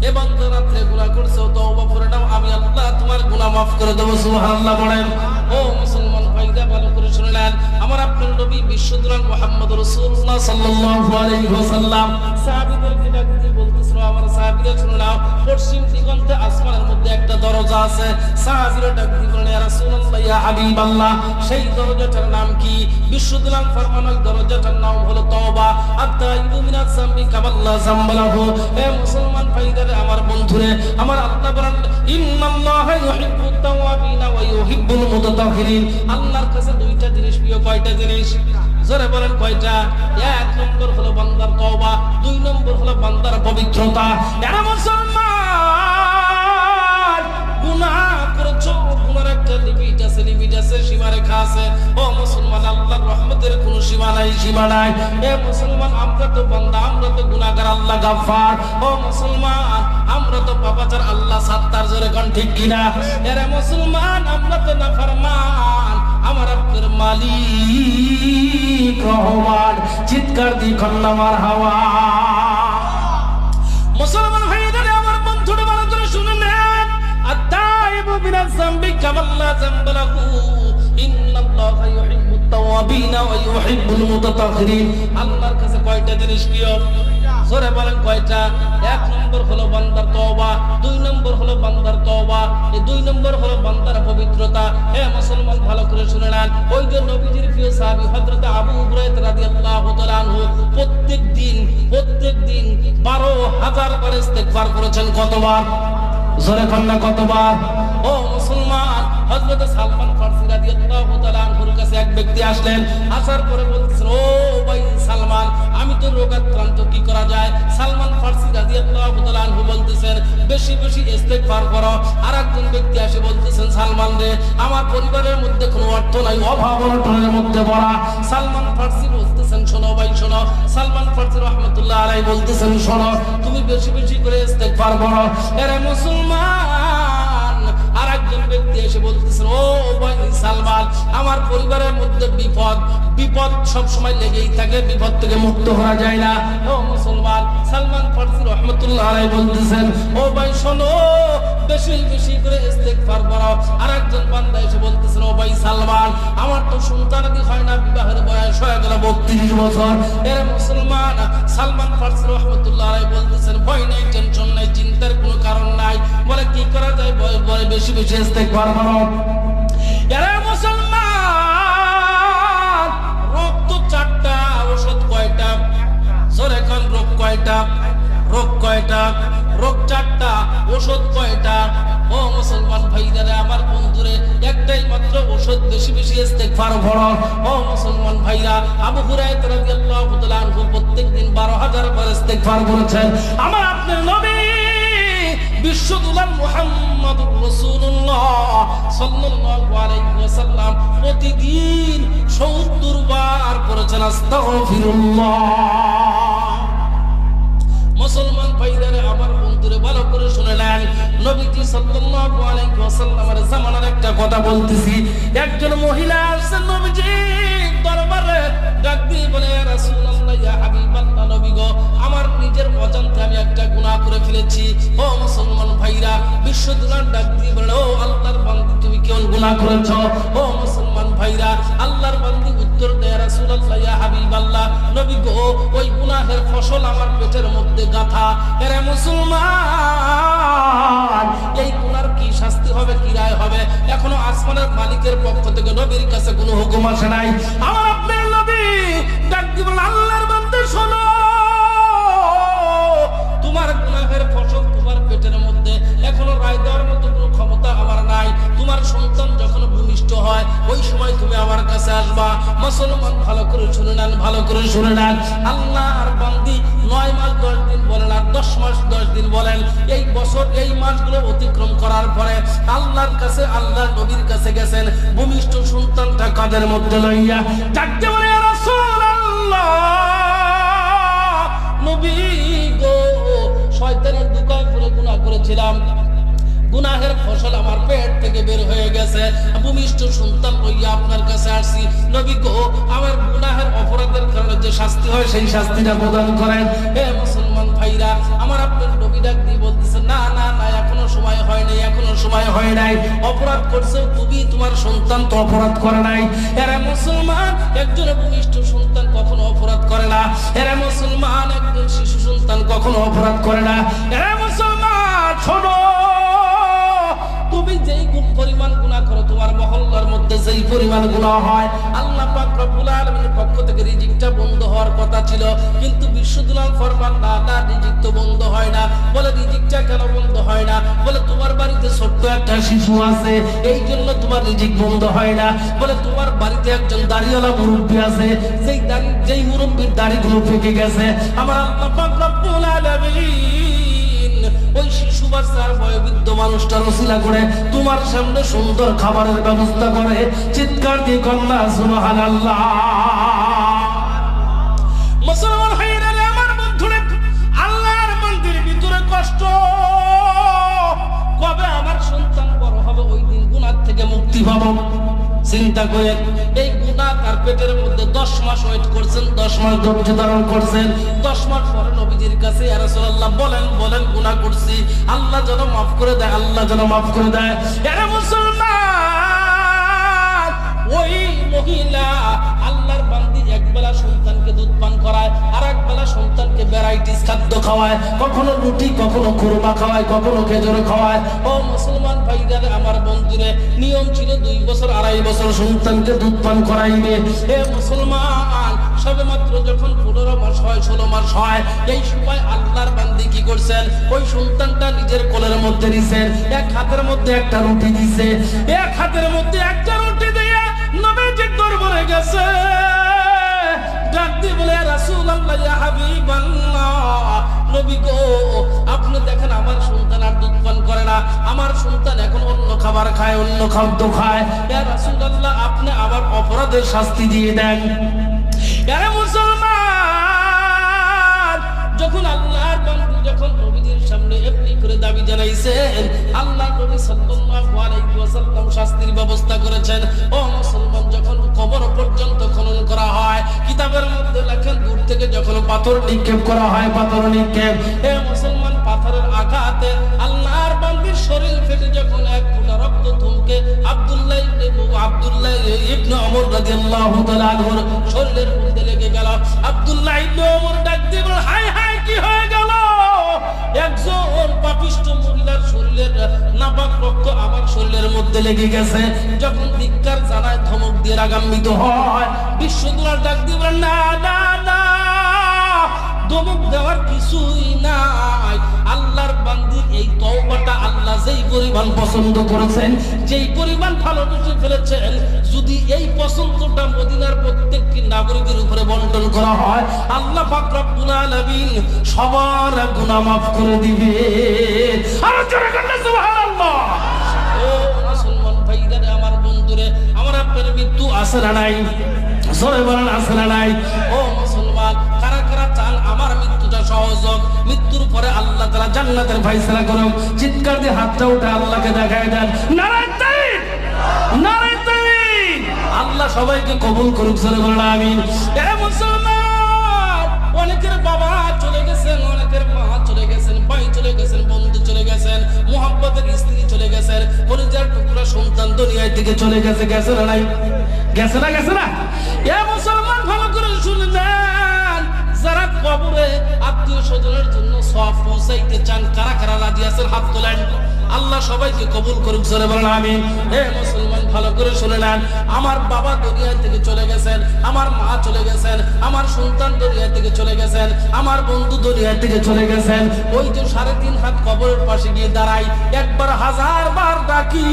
[SPEAKER 1] এ বান্দা রাতে গুনাহ করছো, তওবা করে নাও, আমি আল্লাহ তোমার গুনাহ maaf করে দেব। সুবহানাল্লাহ বলেন। ও মুসলমান ভাইরা ভালো করে শুনলেন, আমার আপনার নবী বিশ্বদুরান মুহাম্মদ রাসূলুল্লাহ সাল্লাল্লাহু আলাইহি ওয়াসাল্লাম সাহাবীদেরকে ডাক দিয়ে বলতেছিল, আমার সাহাবীরা শুনে নাও, পশ্চিম দিগন্তে আসমানের মধ্যে একটা দরজা আছে। সাহাবীরা ডাক দিয়ে বলেন, ইয়া রাসূলুল্লাহ, ইয়া হাবিবাল্লাহ, সেই দরজাটার নাম কি? বিশ্বদুরান ফরমান, ওই দরজাটার নাম হলো তওবা। আত-তাইয়িবু মিনাজ যামবি কামাল্লা যামবালাহু। এ মুসলমান ভাইরা আমার বন্ধুরে, আমার আল্লাহ বলেন ইন্নাল্লাহা ইউহিব্বুত তাওয়াবিনা ওয়া ইউহিব্বুল মুতাতাহহিরিন। আল্লাহর কাছে দুইটা জিনিস প্রিয়। কয়টা জিনিস? জোরে বলেন কয়টা? এক নম্বর হলো বান্দার তওবা, দুই নম্বর হলো বান্দার পবিত্রতা। এরা মুসলমান, গুনাহ করেছো, গুনার একটা লিমিট আছে, সীমারেখা আছে। ও মুসলমান, আল্লাহর রহমতের কোনো সীমা নাই, সীমা নাই। এ মুসলমান, আমরা তো বান্দা, আমরা তো গুনাহগার, আল্লাহ গাফফার। ও মুসলমান, আমরা তো পাপাচার, আল্লাহ সাত্তার। জোরে কোন ঠিক কিনা? এরা মুসলমান, আমরা তো নাফরমান, আমার আপনার মালিক রহমান। চিৎকার দি কন্যা মারহাবা। মুসলমান ভাইদের আমার বন্ধুরা ভালো করে শুনে নেন, আত-তাইয়িবু মিনাজ যামবি কামাল্লা যামবালাহু, ইন্নাল্লাহা ইউহিব্বুত তাওয়াবিনা ওয়া ইউহিব্বুল মুতাতাহহিরিন। আল্লাহর কাছে কয়টা জিনিস প্রিয়? জোরে বলেন কয়টা? এক নম্বর হলো বান্দার তওবা, দুই নম্বর হলো বান্দার তওবা, এই দুই নম্বর হলো বান্দার পবিত্রতা। হে মুসলমান ভালো করে শুনে নেন, ওই যে নবীজির প্রিয় সাহাবী হযরত আবু হুরায়রা রাদিয়াল্লাহু তাআলা আনহু প্রত্যেক দিন 12,000 বার ইস্তেগফার করেছেন। কতবার? জোরে কন্যা কতবার? ও মুসলমান, হযরত সালমান ফারসি রাদিয়াল্লাহু তাআলা আনহুর কাছে এক ব্যক্তি আসলেন, আসার পরে বলতেছেন, ও ভাই সালমান, আমি তো রোগাক্রান্ত, কি করা যায়? সালমান ফারসি রাদিয়াল্লাহু তাআলা আনহু বলতেছেন, বেশি বেশি ইস্তেগফার করো। আরেকজন ব্যক্তি এসে বলতেছেন, সালমান রে, আমার পরিবারের মধ্যে কোনো অর্থ নাই, অভাব অনটনের মধ্যে ভরা। সালমান ফারসি বলতেছেন, শোনো ভাই শোনো। সালমান ফারসি রাহমাতুল্লাহ আলাইহি বলতেছেন, শোনো, তুমি বেশি বেশি করে ইস্তেগফার করো। এরে মুসলমান, আরেকজন ব্যক্তি এসে বলতেছেন, ও ভাই সালমান, আমার পরিবারের মধ্যে বিপদ সব সময় লেগেই থাকে, বিপদ থেকে মুক্ত হওয়া যায় না। ও মুসলমান, সালমান ফারসি রাহমাতুল্লাহ আলাইহি বলতেছেন, ও ভাই শোনো, বেশি বেশি করে ইস্তেগফার করো। আরেকজন বান্দা এসে বলতেছেন, ও ভাই সালমান, আমার তো সন্তানাদি হয় না, বিবাহের বয়স হয়ে গেল 32 বছর। এর মুসলমান, সালমান ফারসি রাহমাতুল্লাহ আলাইহি বলতেছেন, ভয় নাই, টেনশন নাই, চিন্তার কোনো কারণ নাই। বলে কি করা যায়? বলে বেশি বেশি ইস্তেগফার করো। এরা মুসলমান, রোগ তো 4টা, ওষুধ কয়টা? জোরে কোন, রোগ কয়টা? রোগ কয়টা? রোগ 4টা, ওষুধ কয়টা? ও মুসলমান ভাইরা আমার বন্ধুরে, একটাই মাত্র ওষুধ, বেশি বেশি ইস্তেগফার করো। ও মুসলমান ভাইরা, আবু হুরায়রা রাদিয়াল্লাহু তাআলা আনহু প্রত্যেকদিন 12,000 বার ইস্তেগফার করেছেন। আমার আপনার নবী বিশ্বদুলাল মুহাম্মদুর রাসূলুল্লাহ সাল্লাল্লাহু আলাইহি ওয়াসাল্লাম প্রতিদিন 70 বার করেছেন আস্তাগফিরুল্লাহ। মুসলমান ভাইরা আমার বন্ধুরে ভালো করে শুনে নেন, নবীজি সাল্লাল্লাহু আলাইহি ওয়াসাল্লামের জামানার একটা কথা বলতেছি। একজন মহিলা আসছেন নবীজি দরবারে, ডাক দিয়ে বলে, ইয়া রাসূলুল্লাহ, ইয়া হাবিবাল্লাহ, নবী গো, আমার নিজের অজান্তে আমি একটা গুনাহ করে ফেলেছি। ও মুসলমান ভাইরা, বিশ্বদুলার ডাক দিয়ে বলে, ও আল্লাহর বান্দী, তুমি কেমন গুনাহ করেছো? ও মুসলমান ভাইরা, আল্লাহর বান্দী উত্তর দেয়, ইয়া রাসূলুল্লাহ, ইয়া হাবিবাল্লাহ, নবী গো, ওই গুনাহের ফসল আমার পেটের মধ্যে গাঁথা। এরে মুসলমান, এই গুনার কি শাস্তি হবে, কি রায় হবে? এখনো আসমানের মালিকের পক্ষ থেকে নবীর কাছে কোনো হুকুম আসে নাই। আমার আপনার নবী ডাক দিয়ে বলেন, আল্লাহর বান্দা শোনো, তোমার গুনাহের ফসল তোমার পেটের মধ্যে, এখনো রায় দেওয়ার মতো কোনো ক্ষমতা আমার নাই। তোমার সন্তান যখন ভূমিষ্ঠ হয় ওই সময় তুমি আমার কাছে আসবা। মুসলমান ভালো করে শুনে নেন, ভালো করে শুনে নেন। আল্লাহর বান্দি 9 মাস 10 দিন বলেন আর 10 মাস 10 দিন বলেন, এই বছর এই মাসগুলো অতিক্রম করার পরে আল্লাহর কাছে, আল্লাহর নবীর কাছে গেছেন ভূমিষ্ঠ সন্তানটা কাঁধের মধ্যে লইয়া। ডাকতে বলে, ইয়া রাসূলুল্লাহ, নবী গো, শয়তানের দুকায় পড়ে গুনাহ করেছিলাম, গুনাহের ফসল আমার পেট থেকে বের হয়ে গেছে, ভূমিষ্ঠ সন্তান লইয়া আপনার কাছে আসছি। নবী গো, আমার গুনাহের অপরাধের কারণে যে শাস্তি হয় সেই শাস্তিটা প্রদান করেন। হে মুসলমান ভাইরা, আমার আপনার নবী ডাক দিয়ে বলতেছে, না না না, এখনো সময় হয় নাই, এখনো সময় হয় নাই। অপরাধ করছো তুমি, তোমার সন্তান তো অপরাধ করে নাই। এরা মুসলমান, একজন ভূমিষ্ঠ সন্তান কখনো অপরাধ করে না। এরা মুসলমান, একজন শিশু সন্তান কখনো অপরাধ করে না। এরা মুসলমান, শোনো, তুমি যেই পরিমাণ গুনাহ করো, তোমার মহল্লার মধ্যে যেই পরিমাণ গুনাহ হয়, আল্লাহ পাক রব্বুল আলামিনের পক্ষ থেকে রিজিকটা বন্ধ হওয়ার কথা ছিল, কিন্তু বিশ্বদুলাল ফরমান, না না, রিজিক তো বন্ধ হয় না। বলে, রিজিকটা কেন বন্ধ হয় না? বলে, তোমার বাড়িতে ছোট্ট একটা শিশু আছে, এই জন্য তোমার রিজিক বন্ধ হয় না। বলে, তোমার বাড়িতে একজন দাড়িওয়ালা মুরব্বী আছে, যেই মুরব্বীর দাড়িগুলো পেকে গেছে, আমার আল্লাহ পাক রব্বুল আলামিন ওই শিশু বাচ্চার বয়োবৃদ্ধ মানুষটার ওসিলা করে তোমার সামনে সুন্দর খাবারের ব্যবস্থা করে। চিৎকার দিয়ে কন্যা সুবহানাল্লাহ। মুসলমান ভাইরা, আমার বন্ধুরা, আল্লাহর মন্দিরের ভিতরে কষ্ট, কবে আমার সন্তান বড় হবে ওই দিন গুনাহ থেকে মুক্তি পাবো। চিন্তা করে, এই গুনাহ তার পেটের মধ্যে 10 মাস ওয়েট করছেন, 10 মাস ধৈর্য ধারণ করছেন। 10 মাস পরে নবীজির কাছে, ইয়া রাসূলুল্লাহ, বলেন বলেন, গুনাহ করছি, আল্লাহ যেন মাফ করে দেয়, আল্লাহ যেন মাফ করে দেয়। এরা মুসলমান, ওই মহিলা আল্লাহর বান্দি একবেলা সন্তানকে দুধ পান করায়, আর একবেলা সন্তানকে ভ্যারাইটিস খাদ্য খাওয়ায়, কখনো রুটি, কখনো খুরমা খাওয়ায়, কখনো খেজুর খাওয়ায়। ও মুসলমান ভাইরা, আমার বন্ধুরে, নিয়ম ছিল 2 বছর 2.5 বছর সন্তানকে দুধ পান করাইবে। হে মুসলমান, সবে মাত্র যখন 15 মাস হয়, 16 মাস হয়, এই সময় আল্লাহর বান্দি কি করছেন, ওই সন্তানটা নিজের কোলের মধ্যে নিছেন, এক হাতের মধ্যে একটা রুটি দিছে, এক হাতের মধ্যে একটা রুটি দিয়ে নবীজির দরবারে গেছে। ডাক দিয়ে বলে, ইয়া রাসূলুল্লাহ, ইয়া হাবিবাল্লাহ, নবী গো, আপনি দেখেন আমার সন্তান আর দুধ পান করে না, আমার সন্তান এখন অন্য খাবার খায়, অন্য খাদ্য খায়। ইয়া রাসূলুল্লাহ, আপনি আমার অপরাধের শাস্তি দিয়ে দেন। আরে মুসলমান, যখন আল্লাহর বান্দা যখন নবীদের সামনে এমনি করে দাবি জানাইছেন, আল্লাহ নবী সাল্লাল্লাহু আলাইহি ওয়াসাল্লাম শাস্তির ব্যবস্থা করেছেন। ও মুসলমান, যখন কবর পর্যন্ত খনন করা হয়, কিতাবের মধ্যে লেখেন, দূর থেকে যখন পাথর নিক্ষেপ করা হয়, পাথর নিক্ষেপ, হে মুসলমান, পাথরের আঘাতে আল্লাহর বান্দির শরীর ফেটে যখন এক ফোঁটা রক্ত থমকে আব্দুল্লাহ ইবনে ওমর রাদিয়াল্লাহু তাআলা আনহুর শরীরের মধ্যে লেগে গেল। আব্দুল্লাহ ইবনে ওমর ডাক দিয়ে বলে, হায় হায়, কি হয়ে গেল? একজন পাপিষ্ঠ মহিলার শরীরের নাপাক রক্ত আমার শরীরের মধ্যে লেগে গেছে। যখন ধিক্কার জানায়, ধমক দিয়ে রাগান্বিত হয়, বিশ্বদুলার ডাক দিয়ে বলে, না না না, ধমক দেওয়ার কিছুই নাই। আল্লাহর বান্দির এই তওবাটা আল্লাহ যেই পরিমাণ পছন্দ করেছেন, যেই পরিমাণ ভালোবেসে ফেলেছেন, যদি এই পছন্দটা মদিনার প্রত্যেকটি নাগরিকের উপরে বন্টন করা হয়, আল্লাহ পাক রব্বুল আলামিন সবার গুনাহ মাফ করে দিবে। আর জোরে বলেন সুবহানাল্লাহ। ও মুসলমান ভাইরা, আমার বন্ধুরে, আমার আপনার মৃত্যু আছে না নাই? জোরে বলেন, আছে না নাই? ও মুসলমান, কারা কারা চান আমার মৃত্যুটা সহজ হোক, মৃত্যুর পরে আল্লাহ তাআলা জান্নাতের ফয়সালা করুন। চিৎকার দিয়ে হাতটা উঠে আল্লাহকে দেখায় দেন, নারায়ে তাকবীর, নারায়ে তাকবীর। আল্লাহ সবাইকে কবুল করুক, জোরে বলুন আমিন। এ মুসলমান, অনেকের বাবা চলে গেছেন, অনেকের মা চলে গেছেন, ভাই চলে গেছেন, বন্ধু চলে গেছেন, মুহাব্বতের স্ত্রী চলে গেছেন, কলিজার টুকরা সন্তান দুনিয়া থেকে চলে গেছে। গেছে না নাই? গেছে না? গেছে না? এ মুসলমান, ভালো করে শুনবেন, যারা কবরে আত্মীয় স্বজনের জন্য সওয়াব পৌঁছাইতে চান, কারা কারা রাজি আছেন হাত তোলেন। আল্লাহ সবাইকে কবুল করুক, জোরে বলেন আমিন। হে মুসলমান, ভালো করে শুনে নেন, আমার বাবা দুনিয়া থেকে চলে গেছেন, আমার মা চলে গেছেন, আমার সন্তান দুনিয়া থেকে চলে গেছেন, আমার বন্ধু দুনিয়া থেকে চলে গেছেন। ওই যে 3.5 হাত কবরের পাশে গিয়ে দাঁড়াই, একবার 1000 বার ডাকি,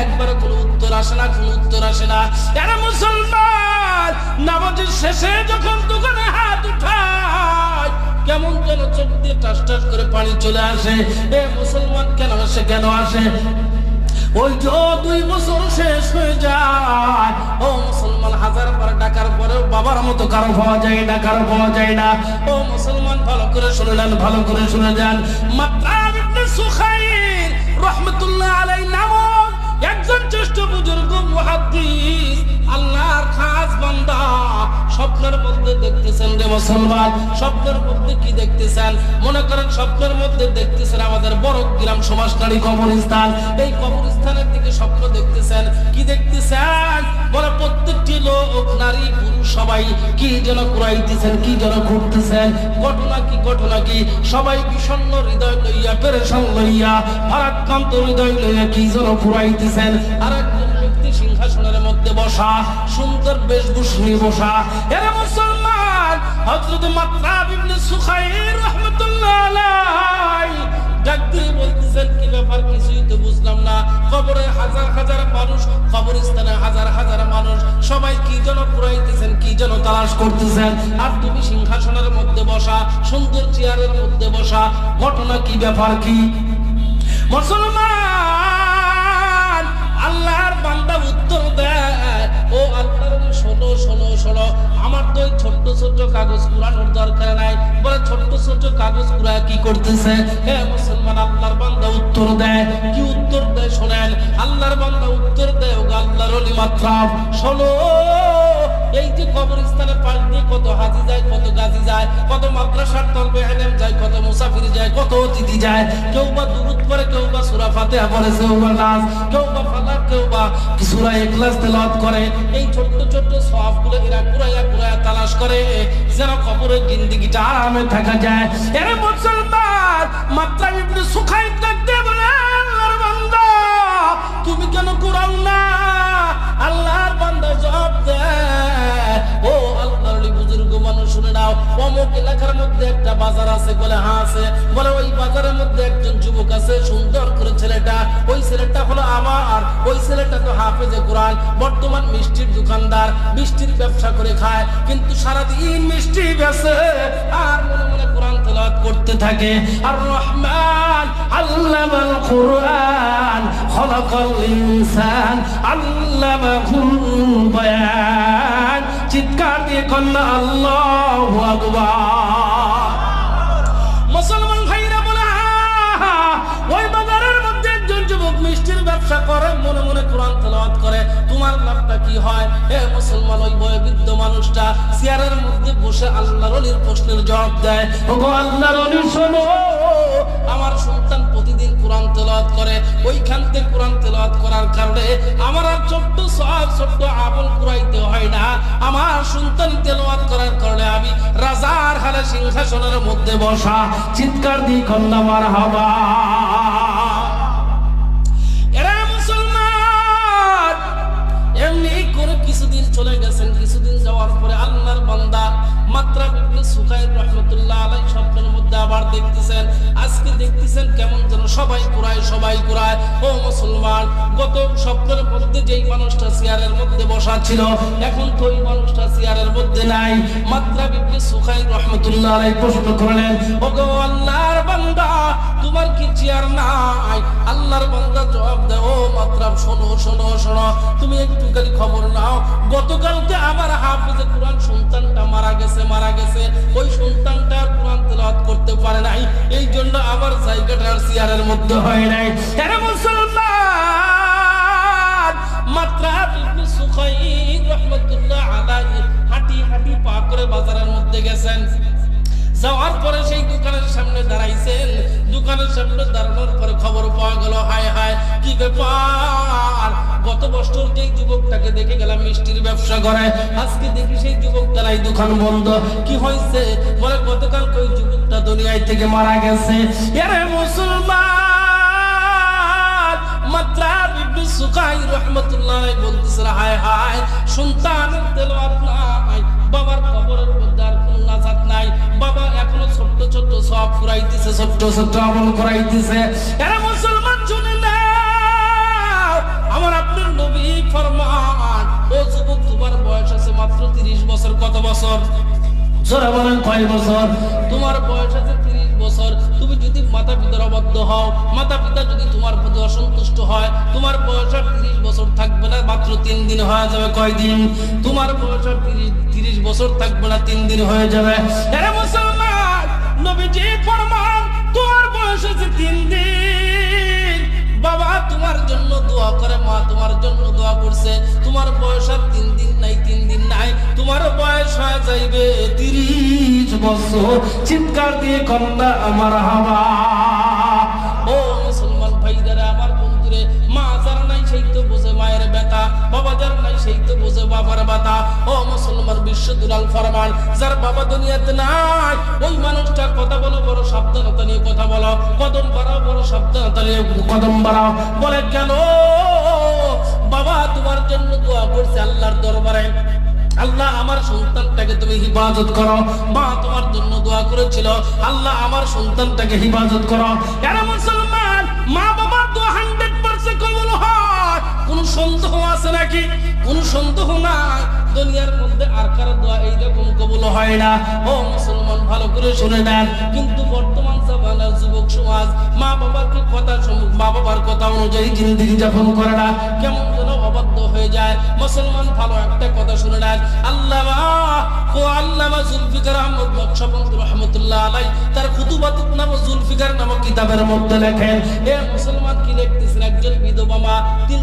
[SPEAKER 1] একবার কোনো উত্তর আসে না, কোনো উত্তর আসে না। এরা মুসলমান, নামাজের শেষে যখন দোকানে হাত উঠায়, কেমন যেন চোখ দিয়ে টাস টাস করে পানি চলে আসে। এ মুসলমান, কেন আসে? কেন আসে? ওই যে 2 বছর শেষ হয়ে যায়, ও মুসলমান, 1000 বার ডাকার পরেও বাবার মতো কারো পাওয়া যায় না, কারো পাওয়া যায় না। ও মুসলমান, ভালো করে শুনে নেন, ভালো করে শুনে যান। মাতআব ইবনে সুখাইর রাহমাতুল্লাহ আলাইহি নামক একজন জ্যেষ্ঠ বুজুর্গ মুহাদ্দিস, আল্লাহর খাস বান্দা, স্বপ্নের মধ্যে দেখতেছেন রে মুসলমান। স্বপ্নের মধ্যে কি দেখতেছেন? মনে করেন স্বপ্নের মধ্যে দেখতেছেন আমাদের বড় গ্রাম সমাজনারী কবরস্থান। এই কবরস্থানের দিকে স্বপ্ন দেখতেছেন। কি দেখতেছেন? বলে প্রত্যেকটি লোক, নারী, পুরুষ সবাই কি যেন কুড়াইতেছেন, কি যেন ঘুরতেছেন। ঘটনা কি? ঘটনা কি? সবাই বিষণ্ণ হৃদয় লইয়া, পেরেশান লইয়া, ভারাক্রান্ত হৃদয় লইয়া কি যেন কুড়াইতেছেন। আর একজন ব্যক্তি সিংহাসনের মধ্যে বসা, সুন্দর বেশভূষা নিয়ে বসা। এরা মুসলমান, হযরত মাতআব ইবনে সুখাইর রাহমাতুল্লাহ আলাইহি ডাক দিয়ে বলতেছেন, কি ব্যাপার? কিছুই তো বুঝলাম না। কবরে হাজার হাজার মানুষ, কবরস্থানে হাজার হাজার মানুষ, সবাই কি যেন কুড়াইতেছেন, কি যেন তালাশ করতেছেন, আর তুমি সিংহাসনের মধ্যে বসা, সুন্দর চেয়ারের মধ্যে বসা। ঘটনা কি? ব্যাপার কি? মুসলমান, আল্লাহর বান্দা উত্তর দেয়, ও আল্লাহর, শোনো শোনো শোনো, আমার তো ওই ছোট্ট ছোট্ট কাগজ কুড়ানোর দরকার নাই। বলে ছোট্ট ছোট্ট কাগজ কুড়ায় কি করতেছে? হে মুসলমান, আল্লাহর বান্দা উত্তর দেয়। কি উত্তর দেয় শোনেন। আল্লাহর বান্দা উত্তর দেয়, ও আল্লাহর ওলি মাতআব, শোনো, এই যে কবরস্থানের পাশ দিয়ে কত হাজি যায়, কত গাজী যায়, কত মাদ্রাসার তলবে ইলম যায়, কত মুসাফির যায়, কত অতিথি যায়। কেউ বা দুরূদ পড়ে, কেউ বা সূরা ফাতিহা পড়ে, কেউ বা নাস, কেউ বা ফালাক, কেউ বা সূরা ইখলাস তেলাওয়াত করে। এই ছোট্ট ছোট্ট সওয়াবগুলো এরা কুড়াইয়া কুড়াইয়া তালাশ করে, যেন কবরের জিন্দেগিটা আরামে থাকা যায়। এরে মুসলমান, মাতআব ইবনে সুখাইর ডাকতে বলে, আল্লাহর বান্দা, তুমি কেন কুড়াও না? আল্লাহর বান্দা জবাব দেয়, ও আল্লাহর বুজুর্গ মানুষ, শুনে নাও, অমুক এলাকার মধ্যে একটা বাজার আছে। বলে হ্যাঁ আছে। বলে ওই বাজারের মধ্যে একজন যুবক আছে, সুন্দর করে ছেলেটা, ওই ছেলেটা হলো আমার, ওই ছেলেটা তো হাফেজে কোরআন, বর্তমান মিষ্টির দোকানদার, মিষ্টির ব্যবসা করে খায়, কিন্তু সারাদিন মিষ্টি বেচে আর মনে মনে কোরআন তেলাওয়াত করতে থাকে। আর রহমান আল্লামাল কোরআন খলাকাল ইনসান আল্লামাহুল বায়ান। চিৎকার দিয়ে কন্যা আল্লাহু আকবার। মুসলমান ভাইরা বলে, ওই বাজারের মধ্যে একজন যুবক মিষ্টির ব্যবসা করে, মনে মনে কোরআন তেলাওয়াত করে। তোমার লাভটা কি হয়? হে মুসলমান, ওই বয়োবৃদ্ধ মানুষটা চেয়ারের মধ্যে বসে আল্লাহর ওলির প্রশ্নের জবাব দেয়, ওগো আল্লাহর ওলি, শোনো, আমার সন্তান প্রতিদিন কোরআন তেলাওয়াত করে। ওইখান থেকে কোরআন তেলাওয়াত করার কারণে আমার আর ছোট্ট সওয়াব, ছোট্ট আমল কুড়াইতে হয় না। আমার সন্তান তেলাওয়াত করার কারণে আমি রাজার হালে সিংহাসনের মধ্যে বসা। চিৎকার দিয়ে কন্যা মারহাবা। এরা মুসলমান, এমনি করে কিছুদিন চলে গেছেন। কিছুদিন যাওয়ার পরে আল্লাহর বান্দা মাতআব ইবনে সুখাইর রাহমাতুল্লাহ আলাইহি স্বপ্নের মধ্যে আবার দেখতেছেন। আজকে দেখতেছেন কেমন যেন সবাই কুড়ায়, সবাই কুড়ায়। ও মুসলমান, গত স্বপ্নের মধ্যে যেই মানুষটা চেয়ারের মধ্যে বসা ছিল, এখন তো ওই মানুষটা চেয়ারের মধ্যে নাই। মাতআব ইবনে সুখাইর রাহমাতুল্লাহ আলাইহি প্রশ্ন করলেন, ওগো আল্লাহর বান্দা, তোমার কি চেয়ার নাই? আল্লাহর বান্দা জবাব দেয়, ও মাতআব শোনো শোনো শোনো, তুমি একটু খালি খবর নাও, গতকালকে আমার হাফেজে কোরআন সন্তানটা মারা গেছে। ওই সন্তানটা কোরআন তেলাওয়াত করতে পারে নাই, এই জন্য আমার জায়গাটা আর চেয়ারের মধ্যে হয় নাই। আরে মুসলমান, মাতরাদ ইবনে সুখাইর রাহমাতুল্লাহ আলাইহি হাঁটি হাঁটি পা করে বাজারের মধ্যে গেছেন। যাওয়ার পরে সেই দোকানের সামনে দাঁড়াইছেন। দোকানের সামনে দাঁড়ানোর পরে খবর পাওয়া গেল, হায় হায় কি ব্যাপার, গত বছর যে যুবকটাকে দেখে গেলাম মিষ্টির ব্যবসা করে, আজকে দেখি সেই যুবকটার এই দোকান বন্ধ। কি হয়েছে? বলে গতকাল ওই যুবকটা দুনিয়ায় থেকে মারা গেছে। আরে মুসলমান, মাতরাদ ইবনে সুখাইর রাহমাতুল্লাহ আলাইহি বলতেছে, হায় হায়, সন্তানের তেলাওয়াত নাই, বাবার কবরের মধ্যে আর কোনো নাজাত নাই, বাবা এখনো ছোট্ট ছোট্ট সব ফুরাইতেছে, ছোট্ট ছোট্ট আমল করাইতেছে। এরা মুসলমান শুনে নাও, আমার আপনার নবী ফরমান, ও যুবক, তোমার বয়স আছে মাত্র 30 বছর। কত বছর? জোরে বলেন, কয় বছর? তোমার বয়স আছে 30 বছর। তুমি যদি মাতা পিতার অবাধ্য হও, মাতা পিতা যদি তোমার প্রতি অসন্তুষ্ট হয়, তোমার বয়স আর 30 বছর থাকবে না, মাত্র 3 দিন হয়ে যাবে। কয় দিন? তোমার বয়স আর 30 বছর থাকবে না, 3 দিন হয়ে যাবে। আরে মুসলমান, নবীজি ফরমান, তোমার বয়স আছে 3 দিন, বাবা তোমার জন্য দোয়া করে, মা তোমার জন্য দোয়া করছে, তোমার বয়স আর 3 দিন নাই, 3 দিন নাই, তোমার বয়স হয়ে যাইবে 30 বছর। চিৎকার দিয়ে কন্যা আমার হাওয়া। ও মুসলমান ভাইরা, আমার বন্ধুরে, মা যার নাই সেই তো বোঝে মায়ের ব্যথা, বাবা যার নাই সেই তো বোঝে বাবার ব্যথা। ও মুসলমান, বিশ্ব দুলাল ফরমান, যার বাবা দুনিয়াতে নাই, ওই মানুষটার কথা বলো, বড় সাবধানতা নিয়ে কথা বলো, কদম বাড়াও, বড় সাবধানতা নিয়ে কদম বাড়াও। বলে কেন? বাবা তোমার জন্য দোয়া করছে আল্লাহর দরবারে, আল্লাহ আমার সন্তানটাকে তুমি হিফাজত করো। মা তোমার জন্য দোয়া করেছিল, আল্লাহ আমার সন্তানটাকে হিফাজত করো। এরা মুসলমান, মা বাবার দোয়া 100% কবুল হয়, কোনো সন্দেহ আছে নাকি? কোনো সন্দেহ নাই। দুনিয়ার মধ্যে আর কারো দোয়া এইরকম কবুল হয় না। ও মুসলমান, ভালো করে শুনে নেন। কিন্তু বর্তমান জামানার যুবক সমাজ মা বাবার কথা অনুযায়ী জিন্দেগি যাপন করে না, কেমন যেন অবাধ্য হয়ে যায়। মুসলমান, ভালো একটা কথা শুনে নেন। আল্লামা জুলফিকার আহমদ বখশবন্দি রাহমাতুল্লাহ আলাইহি তার খুতুবাতুন নাম জুলফিকার নামক কিতাবের মধ্যে লেখেন, এ মুসলমান কি লিখতেছেন, একজন বিধবা মা তিল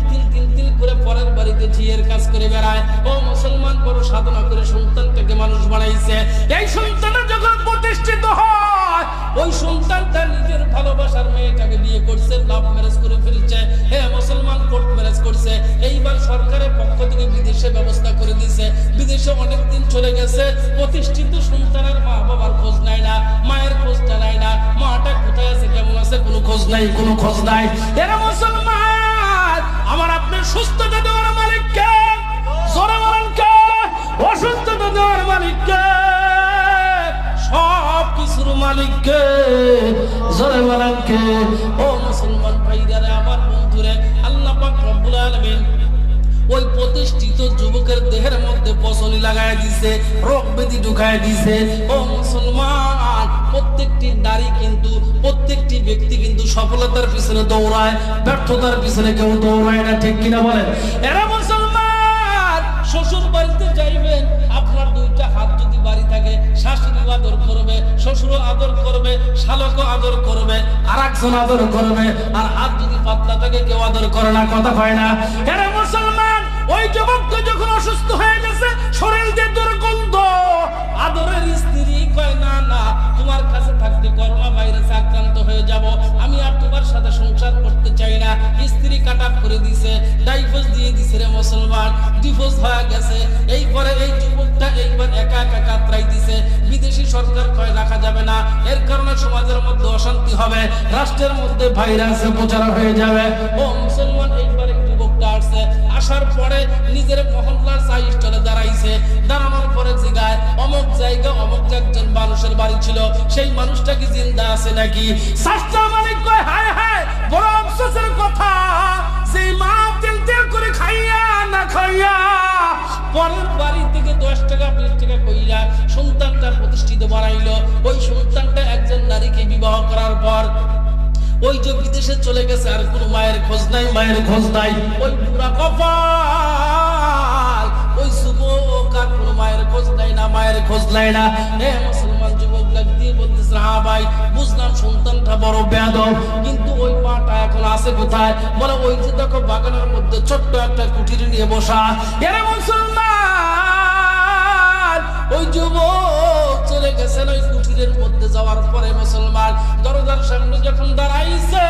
[SPEAKER 1] করে পরের বাড়িতে ঝিয়ের কাজ করে বেড়ায়। ও মুসলমান, বড় সাধনা করে সন্তানটাকে মানুষ বানাইছে। এই সন্তানটা যখন প্রতিষ্ঠিত হয়, ওই সন্তানটা নিজের ভালোবাসার মেয়েটাকে বিয়ে করছে, লাভ ম্যারেজ করে ফেলছে। হে মুসলমান, কোর্ট ম্যারেজ করছে। এইবার সরকারের পক্ষ থেকে বিদেশে ব্যবস্থা করে দিয়েছে, বিদেশে অনেক দিন চলে গেছে। প্রতিষ্ঠিত সন্তানের মা বাবার খোঁজ নাই না, মায়ের খোঁজটা নাই না, মাটা কোথায় আছে, কেমন আছে, কোনো খোঁজ নাই, কোনো খোঁজ নাই। এরা মুসলমান, আমার আপনার সুস্থতা দেওয়ার মালিক কে? জোরে বলেন কে? অসুস্থতা দেওয়ার মালিক কে? সব কিছুর মালিক কে? জোরে বলেন কে? ও মুসলমান ভাইরা, আমার বন্ধুরে, আল্লাহ পাক রব্বুল আলামিন ওই প্রতিষ্ঠিত যুবকের দেহের মধ্যে পছনি লাগায় দিছে, রোগ ব্যাধি ঢুকায় দিছে। ও মুসলমান, প্রত্যেকটি নারী কিন্তু, প্রত্যেকটি ব্যক্তি কিন্তু সফলতার পিছনে দৌড়ায়, ব্যর্থতার পিছনে কেউ দৌড়ায় না, ঠিক কিনা বলেন? এরা মুসলমান, শ্বশুর বাড়িতে যাইবেন, আপনার 2টা হাত যদি বাড়ি থাকে, শাশুড়ি আদর করবে, শ্বশুর আদর করবে, শালকও আদর করবে, আর একজন আদর করবে। আর হাত যদি পাতলা থাকে, কেউ আদর করে না, কথা হয় না। এরা মুসলমান, ওই যুবকটা যখন অসুস্থ হয়ে গেছে, শরীর দিয়ে দুর্গন্ধ, আদরের স্ত্রী কয়, না না, তোমার কাছে থাকতে করোনা ভাইরাসে আক্রান্ত হয়ে যাব, আমি আর তোমার সাথে সংসার করতে চাই না। স্ত্রী কাট আপ করে দিছে, ডাইভোর্স দিয়ে দিছে। রে মুসলমান, ডিভোর্স হয়ে গেছে। এইপরে এই যুবকটা এইবার একা একা কাতরাই দিছে। বিদেশি সরকার কয় রাখা যাবে না, এর কারণে সমাজের মধ্যে অশান্তি হবে, রাষ্ট্রের মধ্যে ভাইরাসে প্রচার হয়ে যাবে। ও মুসলমান, এইবার যুবকটা আসছে, আসার পরে নিজের মহল্লার চা স্টলে দাঁড়াইছে। দাঁড়ানোর পরে জিগায়, অমুক জায়গা অমুক একজন মানুষের বাড়ি ছিল, সেই মানুষটা কি জিন্দা আছে নাকি? শাস্ত্র মালিক কয়, হায় হায়, বড় আফসোসের কথা, সেই মা তেল করে খাইয়া না খাইয়া পরের বাড়ি থেকে 10 টাকা 20 টাকা কইরা সন্তানটা প্রতিষ্ঠিত বানাইলো। ওই সন্তানটা একজন নারীকে বিবাহ করার পর ওই যে বিদেশে চলে গেছে, আর কোনো মায়ের খোঁজ নাই, মায়ের খোঁজ নাই। ওই পুরা কপাল, ওই যুবক আর কোনো মায়ের খোঁজ নাই না, মায়ের খোঁজ নাই না। হে মুসলমান যুবক লাগ দিয়ে বলতেছে, হ্যাঁ ভাই বুঝলাম সন্তানটা বড় বেয়াদব, কিন্তু ওই মাটা এখন আছে কোথায়? বলে ওই যে দেখো বাগানের মধ্যে ছোট্ট একটা কুঠির নিয়ে বসা। এরা মুসলমান, ওই যুবক চলে গেছেন ওই কুঠিরের মধ্যে। যাওয়ার পরে মুসলমান দরজার সামনে যখন দাঁড়াইছে,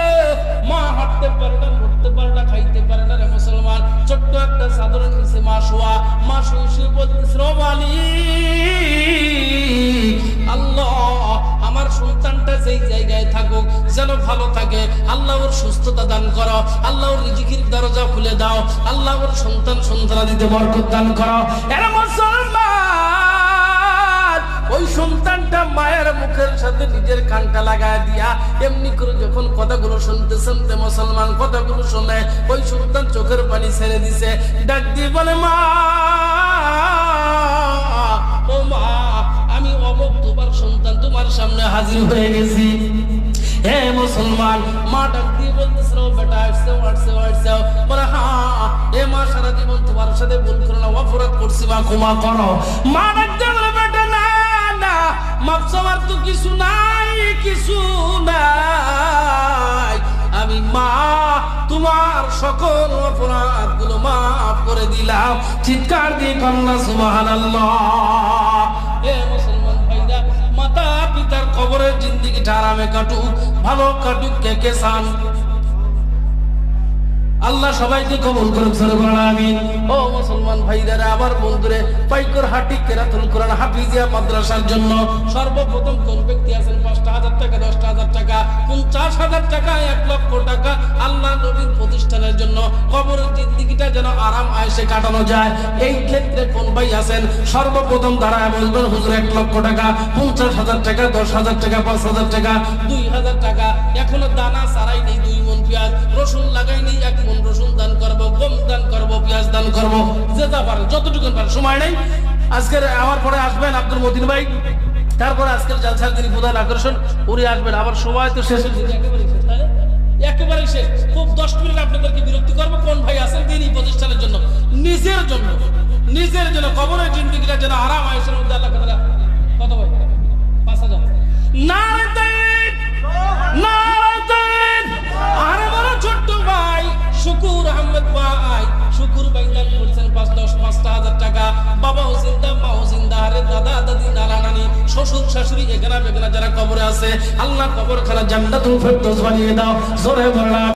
[SPEAKER 1] মা হাঁটতে পারে না, উঠতে পারে না, খাইতে পারে না রে মুসলমান। ছোট্ট একটা চাদরের নিচে মা শোয়া। মা শুয়ে বলতেছে, ও মালিক আল্লাহ, আমার সন্তানটা যেই জায়গায় থাকুক যেন ভালো থাকে। আল্লাহ ওর সুস্থতা দান করো, আল্লাহ ওর রিজিকের দরজা খুলে দাও, আল্লাহ ওর সন্তান সন্তানাদিতে বরকত দান করো। এরা মুসলমান, ওই সন্তানটা মায়ের মুখের সাথে নিজের কানটা লাগায় দিয়া এমনি করে যখন কথাগুলো শুনতেছেন, মুসলমান কথাগুলো শুনে ওই সন্তান চোখের পানি ছেড়ে দিছে। ডাক দিয়ে বলে, মা ও মা, আমি অমুক তোমার সন্তান তোমার সামনে হাজির হয়ে গেছি। হে মুসলমান, মা ডাক দিয়ে বলতেছে, ও বেটা আসছে আসছে আসছে। বলে, হ্যাঁ এ মা সারা জীবন তোমার সাথে ভুল করো না, অপরাধ করছি, মা ক্ষমা করো। মা ডাক দিয়ে বলে, বেটা না না, মাপ চাওয়ার তো কিছু নাই, কিছু নাই। আমি মা তোমার সকল অপরাধ গুলো মাফ করে দিলাম। চিৎকার দিয়ে কন্যা সুবহানাল্লাহ। হে মুসলমান ভাইরা, মাতা পিতার কবরের জিন্দেগিটা আরামে কাটুক, ভালো কাটুক, কে কে চান? আল্লাহ সবাইকে কবুল করুক, আমিন। ও মুসলমান ভাইরা, আমার বন্ধুরে, পাইকর হাটি কেরাতুল কোরআন হাফিজিয়া মাদ্রাসার জন্য সর্বপ্রথম কোন ব্যক্তি আছেন ৫,০০০ টাকা, ১০,০০০ টাকা, ৫০,০০০ টাকা, ১,০০,০০০ টাকা আল্লাহ নবীর প্রতিষ্ঠানের জন্য, কবরের জিন্দেগিটা যেন আরাম আয়েশে কাটানো যায়, এই ক্ষেত্রে কোন ভাই আছেন সর্বপ্রথম দাঁড়ায় বলবেন, হুজুর ১,০০,০০০ টাকা, ৫০,০০০ টাকা, ১০,০০০ টাকা, ৫,০০০ টাকা, ২,০০০ টাকা। এখনো দানা সারাই নেই ২ মণ পেঁয়াজ, রসুন লাগাই নেই ১ মণ রসুন দান করবো, গম দান করবো, পেঁয়াজ দান করবো, যেটা পারে যতটুকু পারে। সময় নেই, আজকের আমার পরে আসবেন আব্দুল মতিন ভাই, তারপরে আজকের জালসার যিনি প্রধান আকর্ষণ উনি আসবেন। আবার সময় তো শেষ হয়েছে, একেবারে শেষ। খুব ১০ মিনিট আপনাদেরকে বিরক্তি করবো। কোন ভাই আছেন দিনই প্রতিষ্ঠানের জন্য, নিজের জন্য, নিজের জন্য কবরের জিন্দেগিটা যেন আরাম আয়েশের মধ্যে আল্লাহ কত ভাই ৫,০০০ আরে বড় ছোট্ট ভাই শুকুর আহমেদ ভাই, শুকুর ভাই দান করছেন ৫,০০০ টাকা। বাবাও জিন্দা, মাও জিন্দা, আরে দাদা দাদি, নানা নানি, শ্বশুর শাশুড়ি, এখানা বেগানা যারা কবরে আছে, আল্লাহ কবরখানা জান্নাতুল ফেরদৌস বানিয়ে দাও। জোরে বলা